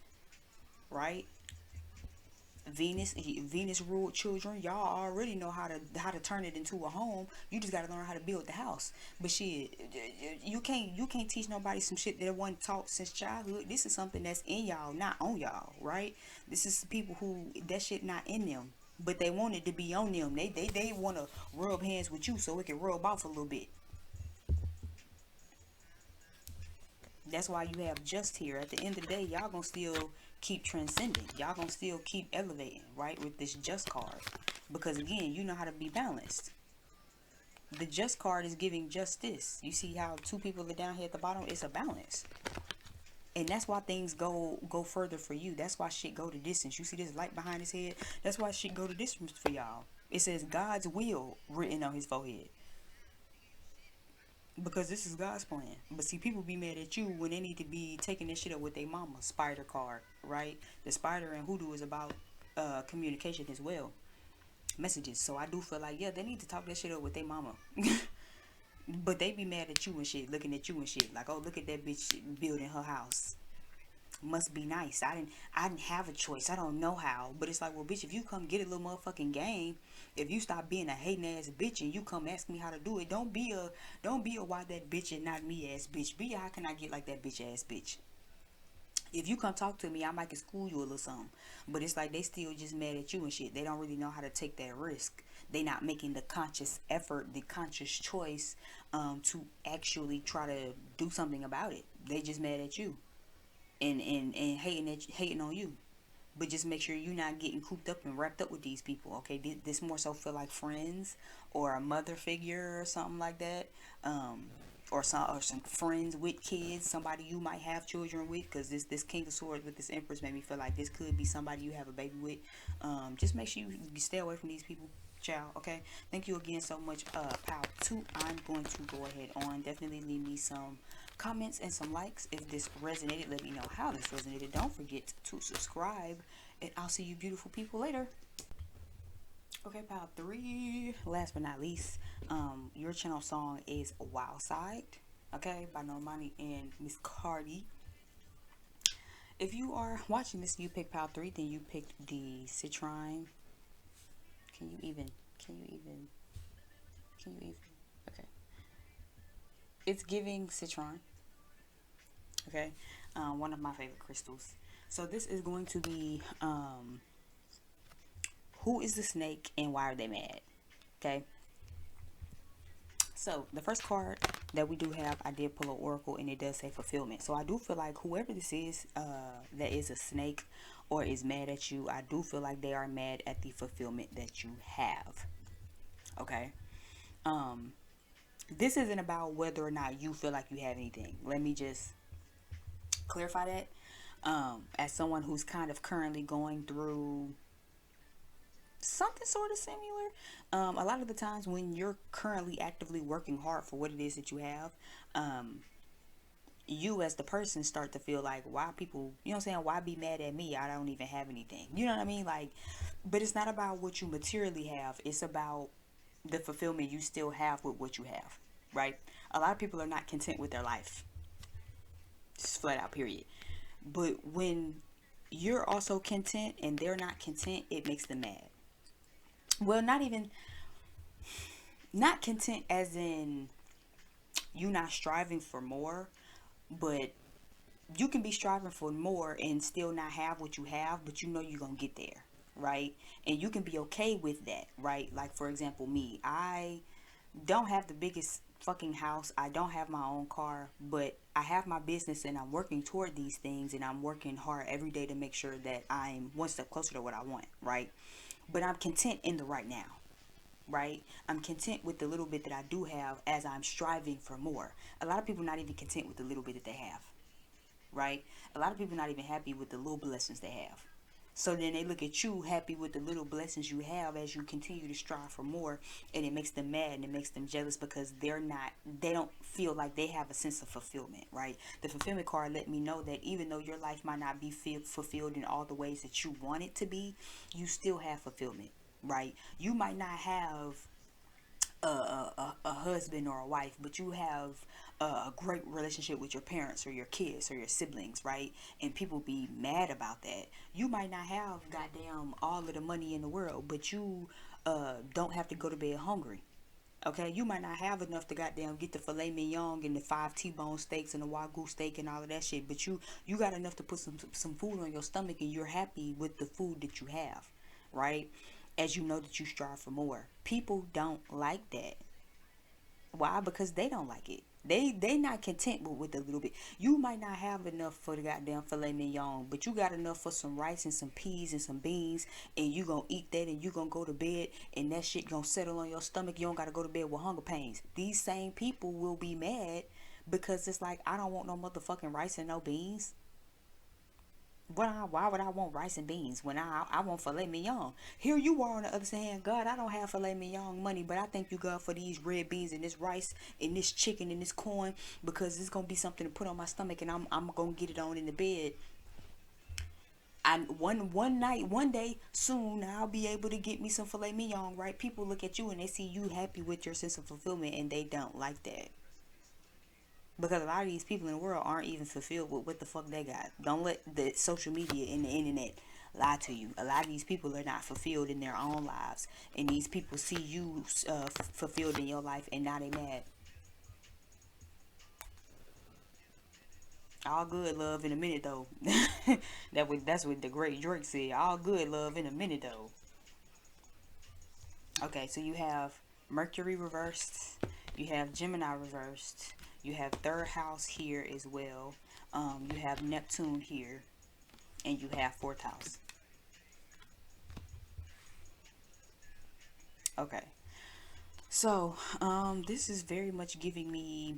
right? Venus ruled children. Y'all already know how to turn it into a home. You just gotta learn how to build the house. But shit, you can't teach nobody some shit that wasn't taught since childhood. This is something that's in y'all, not on y'all, right? This is people who that shit not in them, but they want it to be on them. They want to rub hands with you so it can rub off a little bit. That's why you have just here. At the end of the day, y'all gonna still keep transcending. Y'all gonna still keep elevating, right? With this just card. Because again, you know how to be balanced. The just card is giving justice. You see how two people are down here at the bottom? It's a balance. And that's why things go further for you. That's why shit go to distance. You see this light behind his head? That's why shit go to distance for y'all. It says God's will written on his forehead. Because this is God's plan. But see, people be mad at you when they need to be taking this shit up with their mama. Spider card, right? The spider and hoodoo is about communication as well. Messages. So I do feel like, yeah, they need to talk that shit up with their mama. But they be mad at you and shit, looking at you and shit. Like, oh, look at that bitch building her house. Must be nice. I didn't have a choice. I don't know how. But it's like, well, bitch, if you come get a little motherfucking game, if you stop being a hating ass bitch and you come ask me how to do it, don't be a why that bitch and not me ass bitch. Be a how can I get like that bitch ass bitch. If you come talk to me, I might can school you a little something. But it's like they still just mad at you and shit. They don't really know how to take that risk. They not making the conscious effort, the conscious choice to actually try to do something about it. They just mad at you and hating on you. But just make sure you're not getting cooped up and wrapped up with these people. Okay, this more so feel like friends or a mother figure or something like that. Or some friends with kids, somebody you might have children with, because this King of Swords with this Empress made me feel like this could be somebody you have a baby with. Just make sure you stay away from these people, child. Okay, thank you again so much, pal 2. I'm going to go ahead on, definitely leave me some comments and some likes if this resonated. Let me know how this resonated. Don't forget to subscribe, and I'll see you beautiful people later. Okay, pile 3. Last but not least, your channel song is Wild Side, okay, by Normani and Miss Cardi. If you are watching this, you picked pile 3, then you picked the Citrine. Can you even? Okay. It's giving Citrine. Okay. One of my favorite crystals. So this is going to be, who is the snake and why are they mad? Okay. So the first card that we do have, I did pull an oracle and it does say fulfillment. So I do feel like whoever this is that is a snake or is mad at you, I do feel like they are mad at the fulfillment that you have. Okay. This isn't about whether or not you feel like you have anything. Let me just clarify that. As someone who's kind of currently going through something sort of similar, a lot of the times when you're currently actively working hard for what it is that you have, you as the person start to feel like, why people, you know what I'm saying, why be mad at me? I don't even have anything, you know what I mean? Like, but it's not about what you materially have, it's about the fulfillment you still have with what you have, right? A lot of people are not content with their life, just flat out, period. But when you're also content and they're not content, it makes them mad. Well, not content as in you not striving for more, but you can be striving for more and still not have what you have, but you know you're gonna get there. right? And you can be okay with that, right? Like, for example, me, I don't have the biggest fucking house. I don't have my own car, but I have my business and I'm working toward these things and I'm working hard every day to make sure that I'm one step closer to what I want, right? But I'm content in the right now, right? I'm content with the little bit that I do have as I'm striving for more. A lot of people not even content with the little bit that they have, right? A lot of people not even happy with the little blessings they have. So then they look at you happy with the little blessings you have as you continue to strive for more, and it makes them mad and it makes them jealous because they don't feel like they have a sense of fulfillment, right? The fulfillment card let me know that even though your life might not be fulfilled in all the ways that you want it to be, you still have fulfillment, right? You might not have a husband or a wife, but you have a great relationship with your parents or your kids or your siblings, right? And people be mad about that. You might not have goddamn all of the money in the world, but you don't have to go to bed hungry. Okay, you might not have enough to goddamn get the filet mignon and the 5 T-bone steaks and the wagyu steak and all of that shit, but you got enough to put some food on your stomach and you're happy with the food that you have, right? As you know that you strive for more. People don't like that. Why? Because they don't like it. They not content with a little bit. You might not have enough for the goddamn filet mignon, but you got enough for some rice and some peas and some beans, and you gonna eat that and you gonna go to bed and that shit gonna settle on your stomach. You don't gotta go to bed with hunger pains. These same people will be mad because it's like, I don't want no motherfucking rice and no beans. Why would I want rice and beans when I want filet mignon? Here you are on the other hand, God, I don't have filet mignon money, but I thank you, God, for these red beans and this rice and this chicken and this corn because it's gonna be something to put on my stomach and I'm gonna get it on in the bed. And one night, one day soon, I'll be able to get me some filet mignon, right? People look at you and they see you happy with your sense of fulfillment, and they don't like that. Because a lot of these people in the world aren't even fulfilled with what the fuck they got. Don't let the social media and the internet lie to you. A lot of these people are not fulfilled in their own lives, and these people see you fulfilled in your life, and now they mad. All good love in a minute though. That's what the great Drake said. All good love in a minute though. Okay, so you have Mercury reversed, you have Gemini reversed, you have third house here as well. You have Neptune here, and you have fourth house. Okay, so this is very much giving me.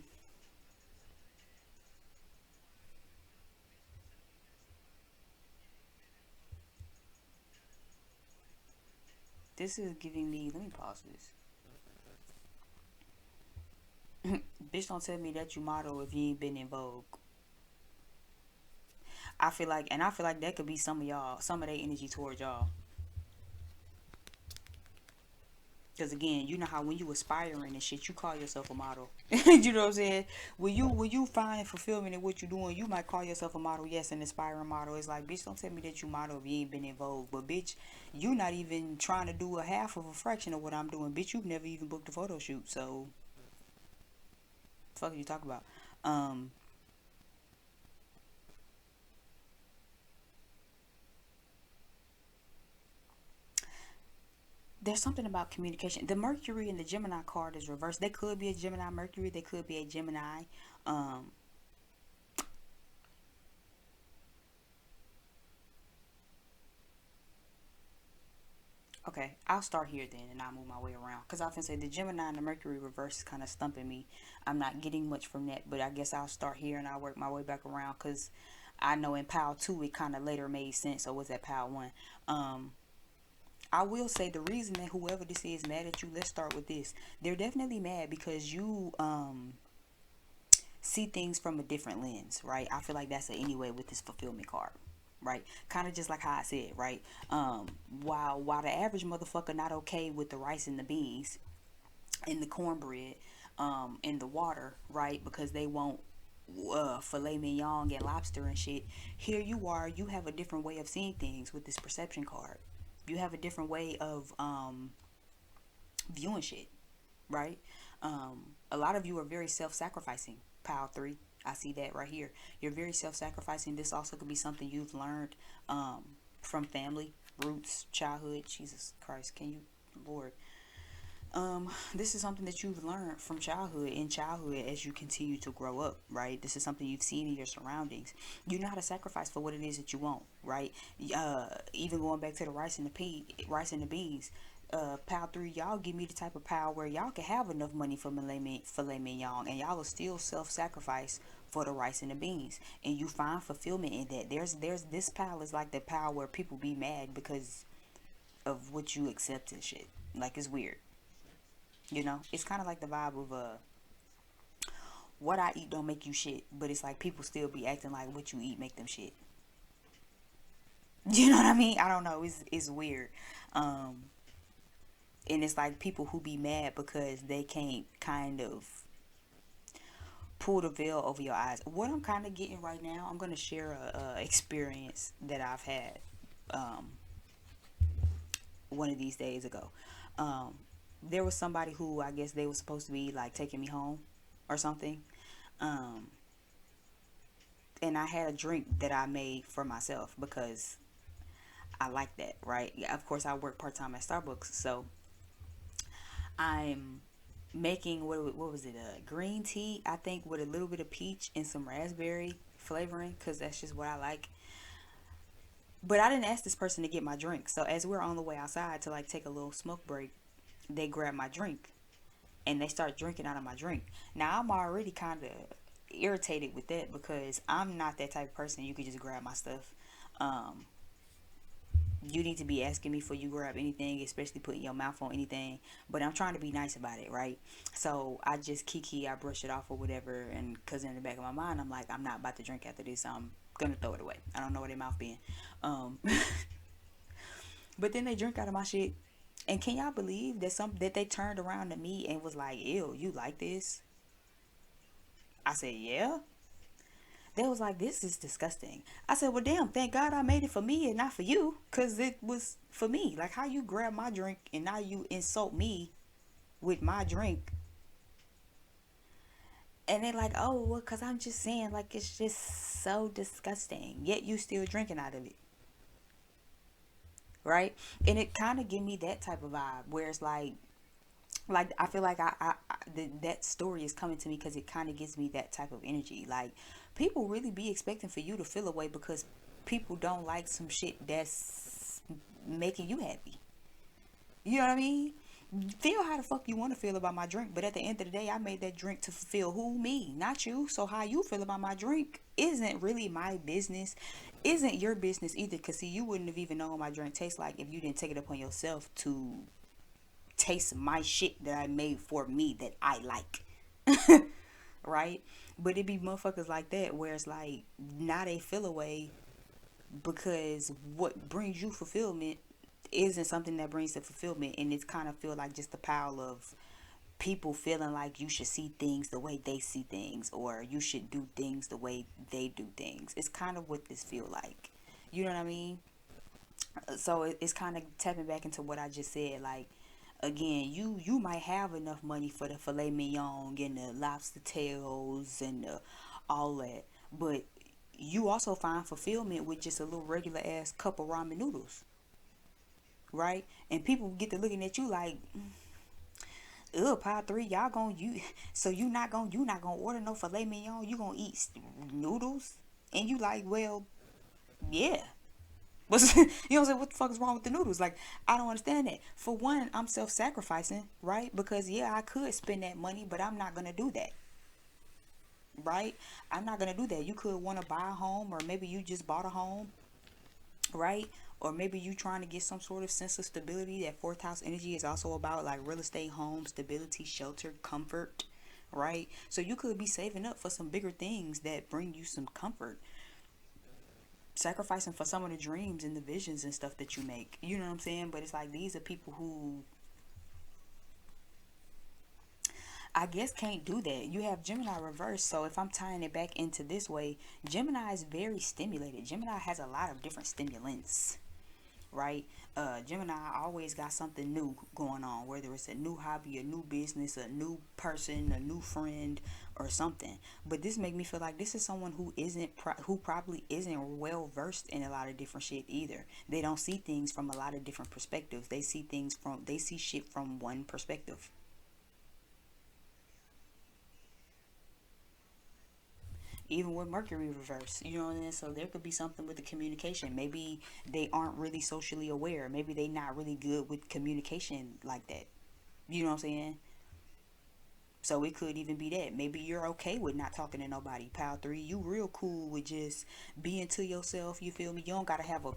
This is giving me. Let me pause this. Bitch, don't tell me that you model if you ain't been in Vogue. I feel like that could be some of y'all, some of their energy towards y'all. Because again, you know how when you aspiring and shit, you call yourself a model. You know what I'm saying? When you find fulfillment in what you're doing, you might call yourself a model, yes, an aspiring model. It's like, bitch, don't tell me that you model if you ain't been in Vogue. But bitch, you not even trying to do a half of a fraction of what I'm doing. Bitch, you've never even booked a photo shoot. So, fuck you talk about. Um, there's something about communication. The Mercury and the Gemini card is reversed. They could be a Gemini Mercury. They could be a Gemini. Um, Okay, I'll start here then and I'll move my way around. Because I often say the Gemini and the Mercury reverse is kind of stumping me. I'm not getting much from that, but I guess I'll start here and I'll work my way back around. Because I know in Pile 2 it kind of later made sense, or was that Pile 1? Um, I will say the reason that whoever this is mad at you, let's start with this. They're definitely mad because you see things from a different lens, right? I feel like that's an anyway with this fulfillment card, right? Kind of just like how I said, right? Um, while the average motherfucker not okay with the rice and the beans and the cornbread, and the water, right? Because they want filet mignon and lobster and shit. Here you are, you have a different way of seeing things with this perception card. You have a different way of viewing shit, right? A lot of you are very self-sacrificing. Pile 3, I see that right here. You're very self-sacrificing. This also could be something you've learned from family, roots, childhood. Jesus Christ, can you, Lord? This is something that you've learned from childhood, in childhood, as you continue to grow up, right? This is something you've seen in your surroundings. You know how to sacrifice for what it is that you want, right? Even going back to the rice and the beans. Pile 3, y'all give me the type of power where y'all can have enough money for filet mignon, and y'all will still self-sacrifice for the rice and the beans, and you find fulfillment in that. There's this pile is like the pile where people be mad because of what you accept and shit. Like, it's weird. You know, it's kind of like the vibe of what I eat don't make you shit, but it's like people still be acting like what you eat make them shit. You know what I mean? I don't know. It's weird. And it's like people who be mad because they can't kind of pull the veil over your eyes. What I'm kind of getting right now, I'm gonna share a experience that I've had one of these days ago. There was somebody who, I guess they were supposed to be like taking me home or something. And I had a drink that I made for myself because I like that, right? Yeah, of course, I work part-time at Starbucks, so I'm making, what was it, a green tea, I think, with a little bit of peach and some raspberry flavoring, because that's just what I like. But I didn't ask this person to get my drink, so as we're on the way outside to like take a little smoke break, they grab my drink and they start drinking out of my drink. Now I'm already kind of irritated with that because I'm not that type of person you could just grab my stuff. You need to be asking me for you grab anything, especially putting your mouth on anything. But I'm trying to be nice about it, right? So I just I brush it off or whatever, and because in the back of my mind I'm like, I'm not about to drink after this. I'm gonna throw it away. I don't know where their mouth being. But then they drink out of my shit. And can y'all believe that they turned around to me and was like, ew, you like this? I said, yeah. They was like, this is disgusting. I said, well, damn, thank God I made it for me and not for you, because it was for me. Like, how you grab my drink and now you insult me with my drink. And they're like, oh, well, because I'm just saying, like, it's just so disgusting. Yet you still drinking out of it. Right? And it kind of give me that type of vibe where it's like I feel like that story is coming to me because it kind of gives me that type of energy. Like, people really be expecting for you to feel away because people don't like some shit that's making you happy. You know what I mean? Feel how the fuck you want to feel about my drink, but at the end of the day, I made that drink to fulfill who? Me, not you. So how you feel about my drink isn't really my business, isn't your business either, because see, you wouldn't have even known what my drink tastes like if you didn't take it upon yourself to taste my shit that I made for me that I like. Right? But it be motherfuckers like that where it's like, now they feel away because what brings you fulfillment isn't something that brings the fulfillment, and it's kind of feel like just a pile of people feeling like you should see things the way they see things, or you should do things the way they do things. It's kind of what this feel like. You know what I mean? So it's kind of tapping back into what I just said. Like, again, you might have enough money for the filet mignon and the lobster tails and all that, but you also find fulfillment with just a little regular ass cup of ramen noodles, right? And people get to looking at you like, ugh, pile 3, y'all gonna so you not gonna order no filet mignon, you gonna eat noodles, and you like, well, yeah. What's, you know what I'm saying? What the fuck is wrong with the noodles? Like, I don't understand that. For one, I'm self-sacrificing, right? Because yeah, I could spend that money, but I'm not gonna do that, right? I'm not gonna do that. You could want to buy a home, or maybe you just bought a home, right? Or maybe you trying to get some sort of sense of stability. That fourth house energy is also about like real estate, home, stability, shelter, comfort, right? So you could be saving up for some bigger things that bring you some comfort, sacrificing for some of the dreams and the visions and stuff that you make. You know what I'm saying? But it's like, these are people who, I guess, can't do that. You have Gemini reverse. So if I'm tying it back into this way, Gemini is very stimulated. Gemini has a lot of different stimulants, right? Gemini always got something new going on, whether it's a new hobby, a new business, a new person, a new friend, or something. But this make me feel like this is someone who who probably isn't well versed in a lot of different shit either. They don't see things from a lot of different perspectives. They see shit from one perspective. Even with Mercury reverse, you know what I mean? So there could be something with the communication. Maybe they aren't really socially aware. Maybe they not really good with communication like that. You know what I'm saying? So it could even be that. Maybe you're okay with not talking to nobody. Pile three, you real cool with just being to yourself. You feel me? You don't gotta have a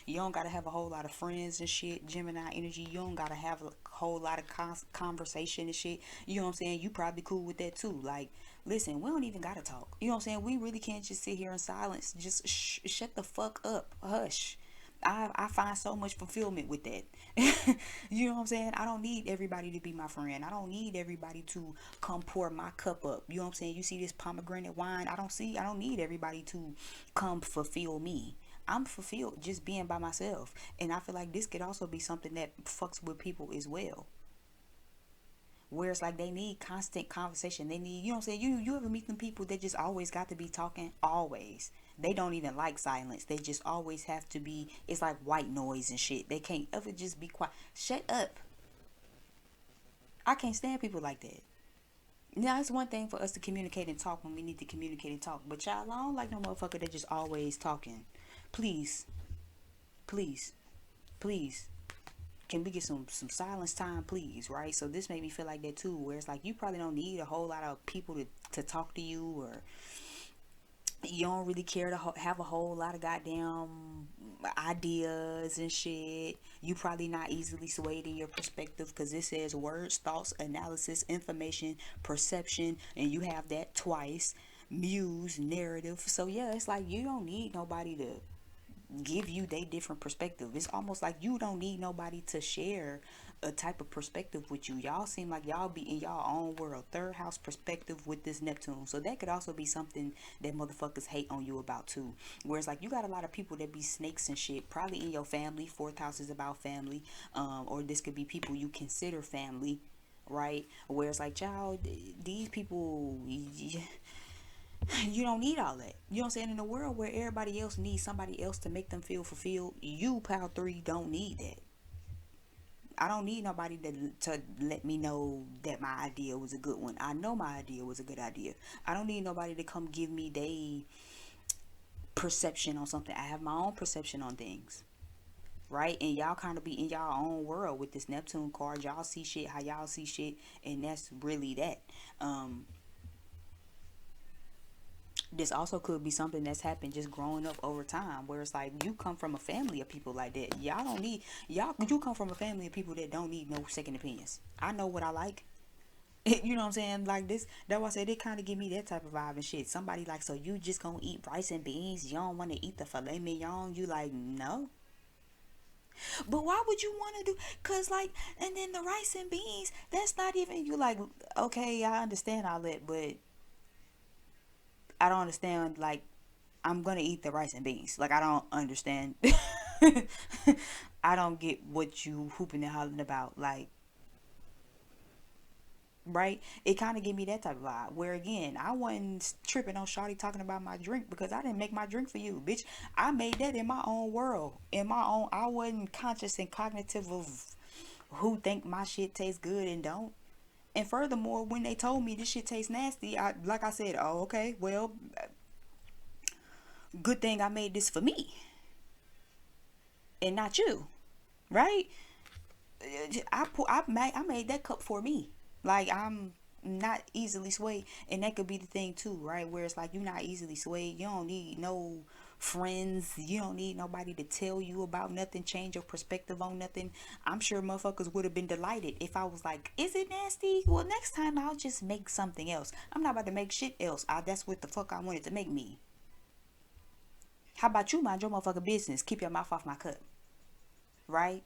you don't gotta have a whole lot of friends and shit. Gemini energy. You don't gotta have a whole lot of conversation and shit. You know what I'm saying? You probably cool with that too. Like, listen, we don't even gotta talk. You know what I'm saying? We really can't just sit here in silence. Just shut the fuck up. Hush. I find so much fulfillment with that. You know what I'm saying? I don't need everybody to be my friend. I don't need everybody to come pour my cup up. You know what I'm saying? You see this pomegranate wine? I don't need everybody to come fulfill me. I'm fulfilled just being by myself. And I feel like this could also be something that fucks with people as well. Where it's like they need constant conversation. They need, you know what I'm saying? You ever meet them people that just always got to be talking? Always. They don't even like silence. They just always have to be, it's like white noise and shit. They can't ever just be quiet. Shut up. I can't stand people like that. Now, it's one thing for us to communicate and talk when we need to communicate and talk. But y'all, I don't like no motherfucker that just always talking. Please, please, please. Can we get some silence time, please? Right? So this made me feel like that too, where it's like you probably don't need a whole lot of people to talk to you, or you don't really care to have a whole lot of goddamn ideas and shit. You probably not easily swayed in your perspective, because it says words, thoughts, analysis, information, perception, and you have that twice. Muse, narrative. So yeah, it's like you don't need nobody to give you their different perspective. It's almost like you don't need nobody to share a type of perspective with you. Y'all seem like y'all be in y'all own world. Third house perspective with this Neptune. So that could also be something that motherfuckers hate on you about too. Whereas like you got a lot of people that be snakes and shit, probably in your family. Fourth house is about family. Or this could be people you consider family, right? Where it's like, child, these people, you don't need all that. You know what I'm saying? In a world where everybody else needs somebody else to make them feel fulfilled, you, Pal 3, don't need that. I don't need nobody to let me know that my idea was a good one. I know my idea was a good idea. I don't need nobody to come give me their perception on something. I have my own perception on things. Right? And y'all kind of be in y'all own world with this Neptune card. Y'all see shit how y'all see shit. And that's really that. This also could be something that's happened just growing up over time, where it's like you come from a family of people like that. Y'all don't need, y'all, you come from a family of people that don't need no second opinions. I know what I like. You know what I'm saying? Like this, that's why I said they kind of give me that type of vibe and shit. Somebody like, so you just gonna eat rice and beans? You don't want to eat the filet mignon? You like, no. But why would you want to do? Cause like, and then the rice and beans, that's not even, you like, okay, I understand all that, but I don't understand. Like, I'm gonna eat the rice and beans. Like, I don't understand. I don't get what you hooping and hollering about. Like, right? It kind of gave me that type of vibe. Where again, I wasn't tripping on Shawty talking about my drink, because I didn't make my drink for you, bitch. I made that in my own world, in my own. I wasn't conscious and cognitive of who think my shit tastes good and don't. And furthermore, when they told me this shit tastes nasty, like I said, oh, okay, well, good thing I made this for me and not you, right? I made that cup for me. Like, I'm not easily swayed, and that could be the thing too, right? Where it's like you're not easily swayed. You don't need no friends. You don't need nobody to tell you about nothing, change your perspective on nothing. I'm sure motherfuckers would have been delighted if I was like, is it nasty? Well, next time I'll just make something else. I'm not about to make shit else. That's what the fuck I wanted to make me. How about you mind your motherfucking business? Keep your mouth off my cup. Right?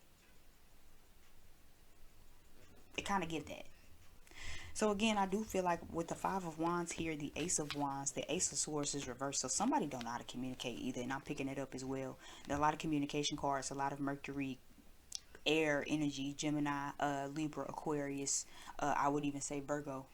It kind of give that. So again, I do feel like with the Five of Wands here, the Ace of Wands, the Ace of Swords is reversed. So somebody don't know how to communicate either. And I'm picking it up as well. There are a lot of communication cards, a lot of Mercury, air energy, Gemini, Libra, Aquarius. I would even say Virgo.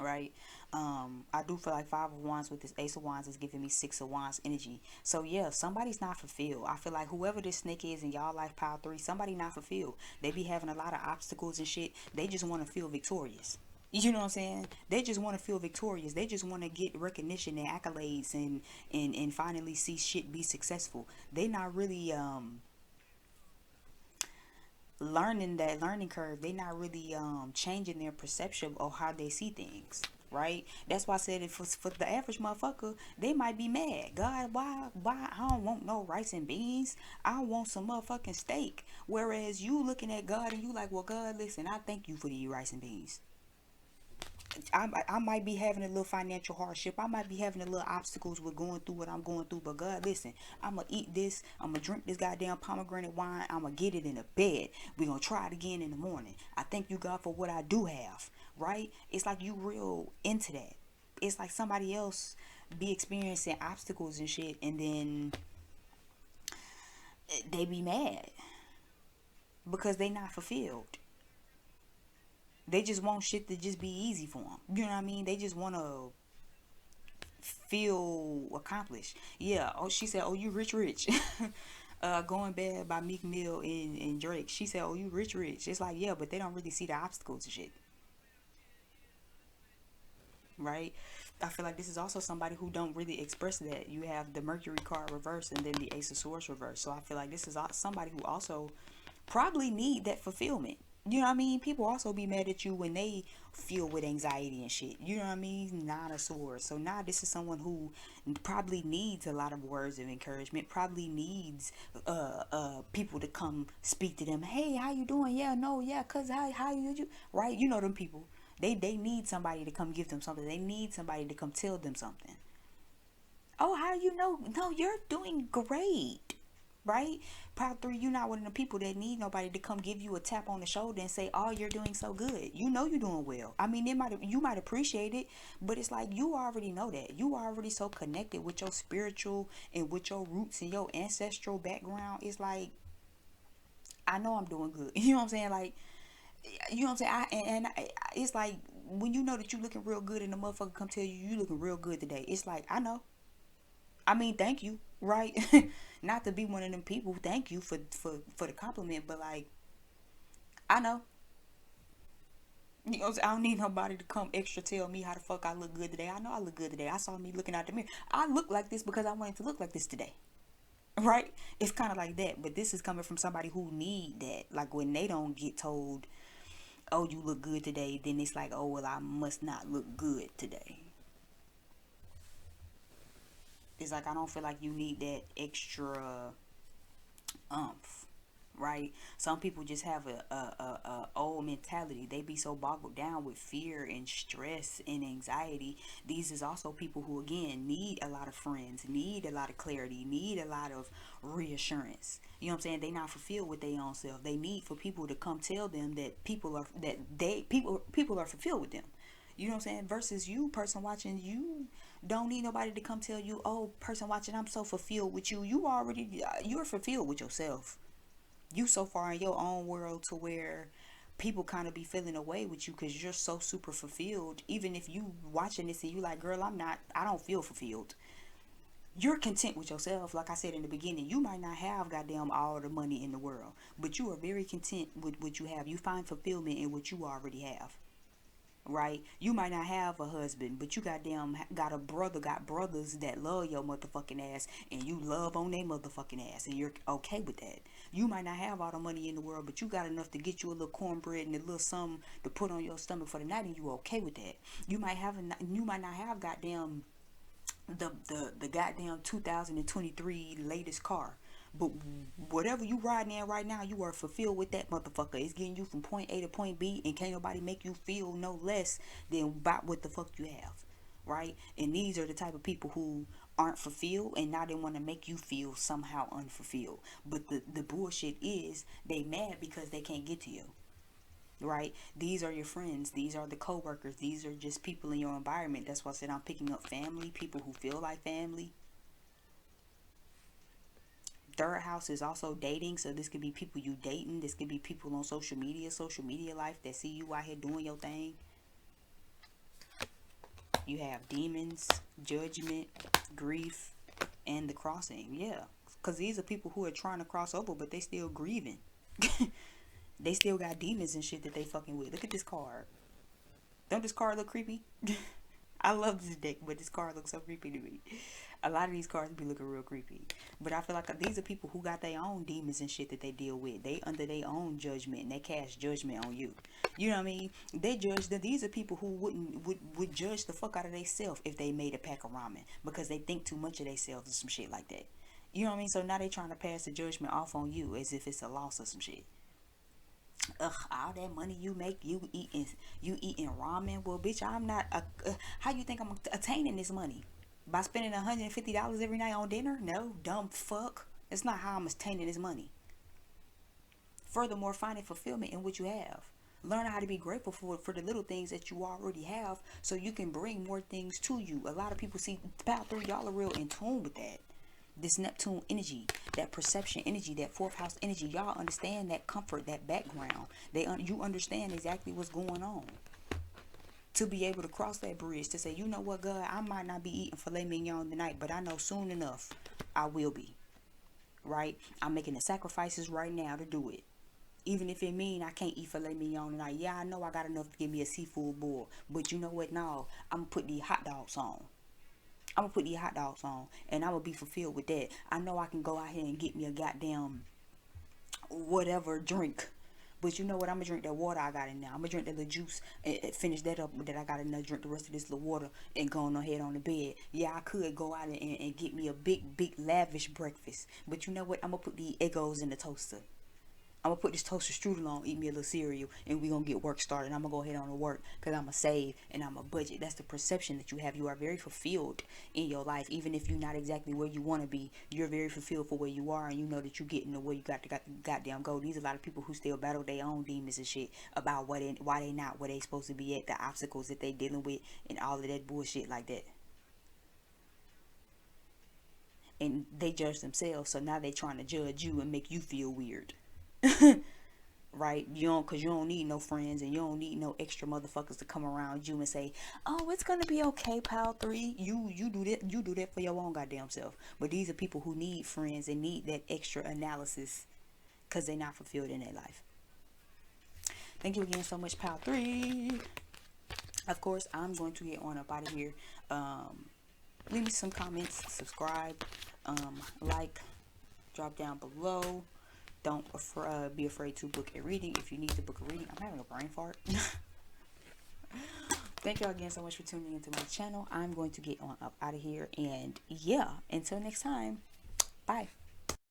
right? I do feel like Five of Wands with this Ace of Wands is giving me Six of Wands energy. So yeah, somebody's not fulfilled. I feel like whoever this snake is in y'all life, pile three, somebody not fulfilled. They be having a lot of obstacles and shit. They just want to feel victorious. You know what I'm saying? They just want to feel victorious. They just want to get recognition and accolades and finally see shit be successful. They not really learning that learning curve. They not really changing their perception of how they see things, right? That's why I said, if for the average motherfucker, they might be mad. God, why I don't want no rice and beans, I want some motherfucking steak. Whereas you looking at God and you like, well, God, listen, I thank you for the rice and beans. I might be having a little financial hardship. I might be having a little obstacles with going through what I'm going through. But God, listen, I'm going to eat this. I'm going to drink this goddamn pomegranate wine. I'm going to get it in the bed. We're going to try it again in the morning. I thank you, God, for what I do have. Right? It's like you real into that. It's like somebody else be experiencing obstacles and shit. And then they be mad because they not fulfilled. They just want shit to just be easy for them. You know what I mean? They just want to feel accomplished. Yeah. Oh, she said, oh, you rich, rich. Going Bad by Meek Mill and Drake. She said, oh, you rich, rich. It's like, yeah, but they don't really see the obstacles and shit. Right? I feel like this is also somebody who don't really express that. You have the Mercury card reverse and then the Ace of Swords reverse. So I feel like this is somebody who also probably need that fulfillment. You know what I mean? People also be mad at you when they feel with anxiety and shit. You know what I mean? Nine of Swords. So now this is someone who probably needs a lot of words of encouragement. Probably needs people to come speak to them. Hey, how you doing? Yeah, no, yeah, cause how you right? You know them people. They need somebody to come give them something. They need somebody to come tell them something. Oh, how you know? No, you're doing great. Right? Part three, you're not one of the people that need nobody to come give you a tap on the shoulder and say, oh, you're doing so good. You know you're doing well. I mean, you might appreciate it, but it's like you already know that. You are already so connected with your spiritual and with your roots and your ancestral background. It's like, I know I'm doing good. You know what I'm saying? Like, you know what I'm saying? It's like when you know that you looking real good and the motherfucker come tell you you looking real good today. It's like, I know. I mean, thank you, right? Not to be one of them people. Thank you for the compliment, but like, I know. You know, I don't need nobody to come extra tell me how the fuck I look good today. I know I look good today. I saw me looking out the mirror. I look like this because I wanted to look like this today, right? It's kind of like that. But this is coming from somebody who need that. Like when they don't get told, "Oh, you look good today," then it's like, "Oh, well, I must not look good today." It's like I don't feel like you need that extra umph, right? Some people just have a old mentality. They be so boggled down with fear and stress and anxiety. These is also people who again need a lot of friends, need a lot of clarity, need a lot of reassurance. You know what I'm saying? They not fulfilled with their own self. They need for people to come tell them that people are fulfilled with them. You know what I'm saying? Versus you, person watching, you don't need nobody to come tell you, oh, person watching, I'm so fulfilled with you. You're fulfilled with yourself. You so far in your own world to where people kind of be feeling away with you because you're so super fulfilled. Even if you watching this and you like, girl, I don't feel fulfilled. You're content with yourself. Like I said in the beginning, you might not have goddamn all the money in the world, but you are very content with what you have. You find fulfillment in what you already have. Right? You might not have a husband, but you goddamn got a brother, got brothers that love your motherfucking ass, and you love on their motherfucking ass, and you're okay with that. You might not have all the money in the world, but you got enough to get you a little cornbread and a little something to put on your stomach for the night, and you okay with that. You might not have goddamn the goddamn 2023 latest car. But whatever you riding in right now, you are fulfilled with that motherfucker. It's getting you from point A to point B, and can't nobody make you feel no less than about what the fuck you have, right? And these are the type of people who aren't fulfilled, and now they want to make you feel somehow unfulfilled. But the bullshit is they mad because they can't get to you, right? These are your friends. These are the co-workers. These are just people in your environment. That's why I said I'm picking up family, people who feel like family. Third house is also dating, so this could be people you dating. This could be people on social media life that see you out here doing your thing. You have demons, judgment, grief, and the crossing. Yeah, because these are people who are trying to cross over, but they still grieving. They still got demons and shit that they fucking with. Look at this card. Don't this card look creepy? I love this deck, but this card looks so creepy to me. A lot of these cards be looking real creepy. But I feel like these are people who got their own demons and shit that they deal with. They under their own judgment, and they cast judgment on you. You know what I mean? They judge that these are people who would judge the fuck out of themselves if they made a pack of ramen, because they think too much of themselves or some shit like that. You know what I mean? So now they trying to pass the judgment off on you as if it's a loss or some shit. Ugh, all that money you make, you eating ramen. Well, bitch, I'm not. How you think I'm attaining this money? By spending $150 every night on dinner? No, dumb fuck. That's not how I'm attaining this money. Furthermore, finding fulfillment in what you have. Learn how to be grateful for the little things that you already have, so you can bring more things to you. A lot of people see Pal 3, y'all are real in tune with that. This Neptune energy, that perception energy, that fourth house energy, y'all understand that comfort, that background. You understand exactly what's going on. To be able to cross that bridge, to say, you know what, God, I might not be eating filet mignon tonight, but I know soon enough I will be. Right? I'm making the sacrifices right now to do it. Even if it mean I can't eat filet mignon tonight. Yeah, I know I got enough to give me a seafood boil, but you know what? No, I'm gonna put these hot dogs on. I'm gonna put these hot dogs on, and I'm gonna be fulfilled with that. I know I can go out here and get me a goddamn whatever drink, but you know what? I'm gonna drink that water I got in there. I'm gonna drink that little juice and finish that up. That I got enough, drink the rest of this little water and go on ahead on the bed. Yeah, I could go out and get me a big lavish breakfast, but you know what? I'm gonna put the Eggos in the toaster. I'm going to put this toaster strudel on, eat me a little cereal, and we're going to get work started. I'm going to go ahead on to work because I'm going to save and I'm going to budget. That's the perception that you have. You are very fulfilled in your life. Even if you're not exactly where you want to be, you're very fulfilled for where you are, and you know that you're getting to where you got to goddamn go. These are a lot of people who still battle their own demons and shit about why they not where they supposed to be at, the obstacles that they dealing with, and all of that bullshit like that. And they judge themselves, so now they trying to judge you and make you feel weird. Right? Because you don't need no friends, and you don't need no extra motherfuckers to come around you and say, oh, it's gonna be okay, Pal 3. You do that for your own goddamn self. But these are people who need friends and need that extra analysis because they're not fulfilled in their life. Thank you again so much, Pal 3. Of course, I'm going to get on up out of here. Leave me some comments, subscribe, like, drop down below. Don't be afraid to book a reading if you need to book a reading. I'm having a brain fart. Thank y'all again so much for tuning into my channel. I'm going to get on up out of here. And yeah, until next time, bye.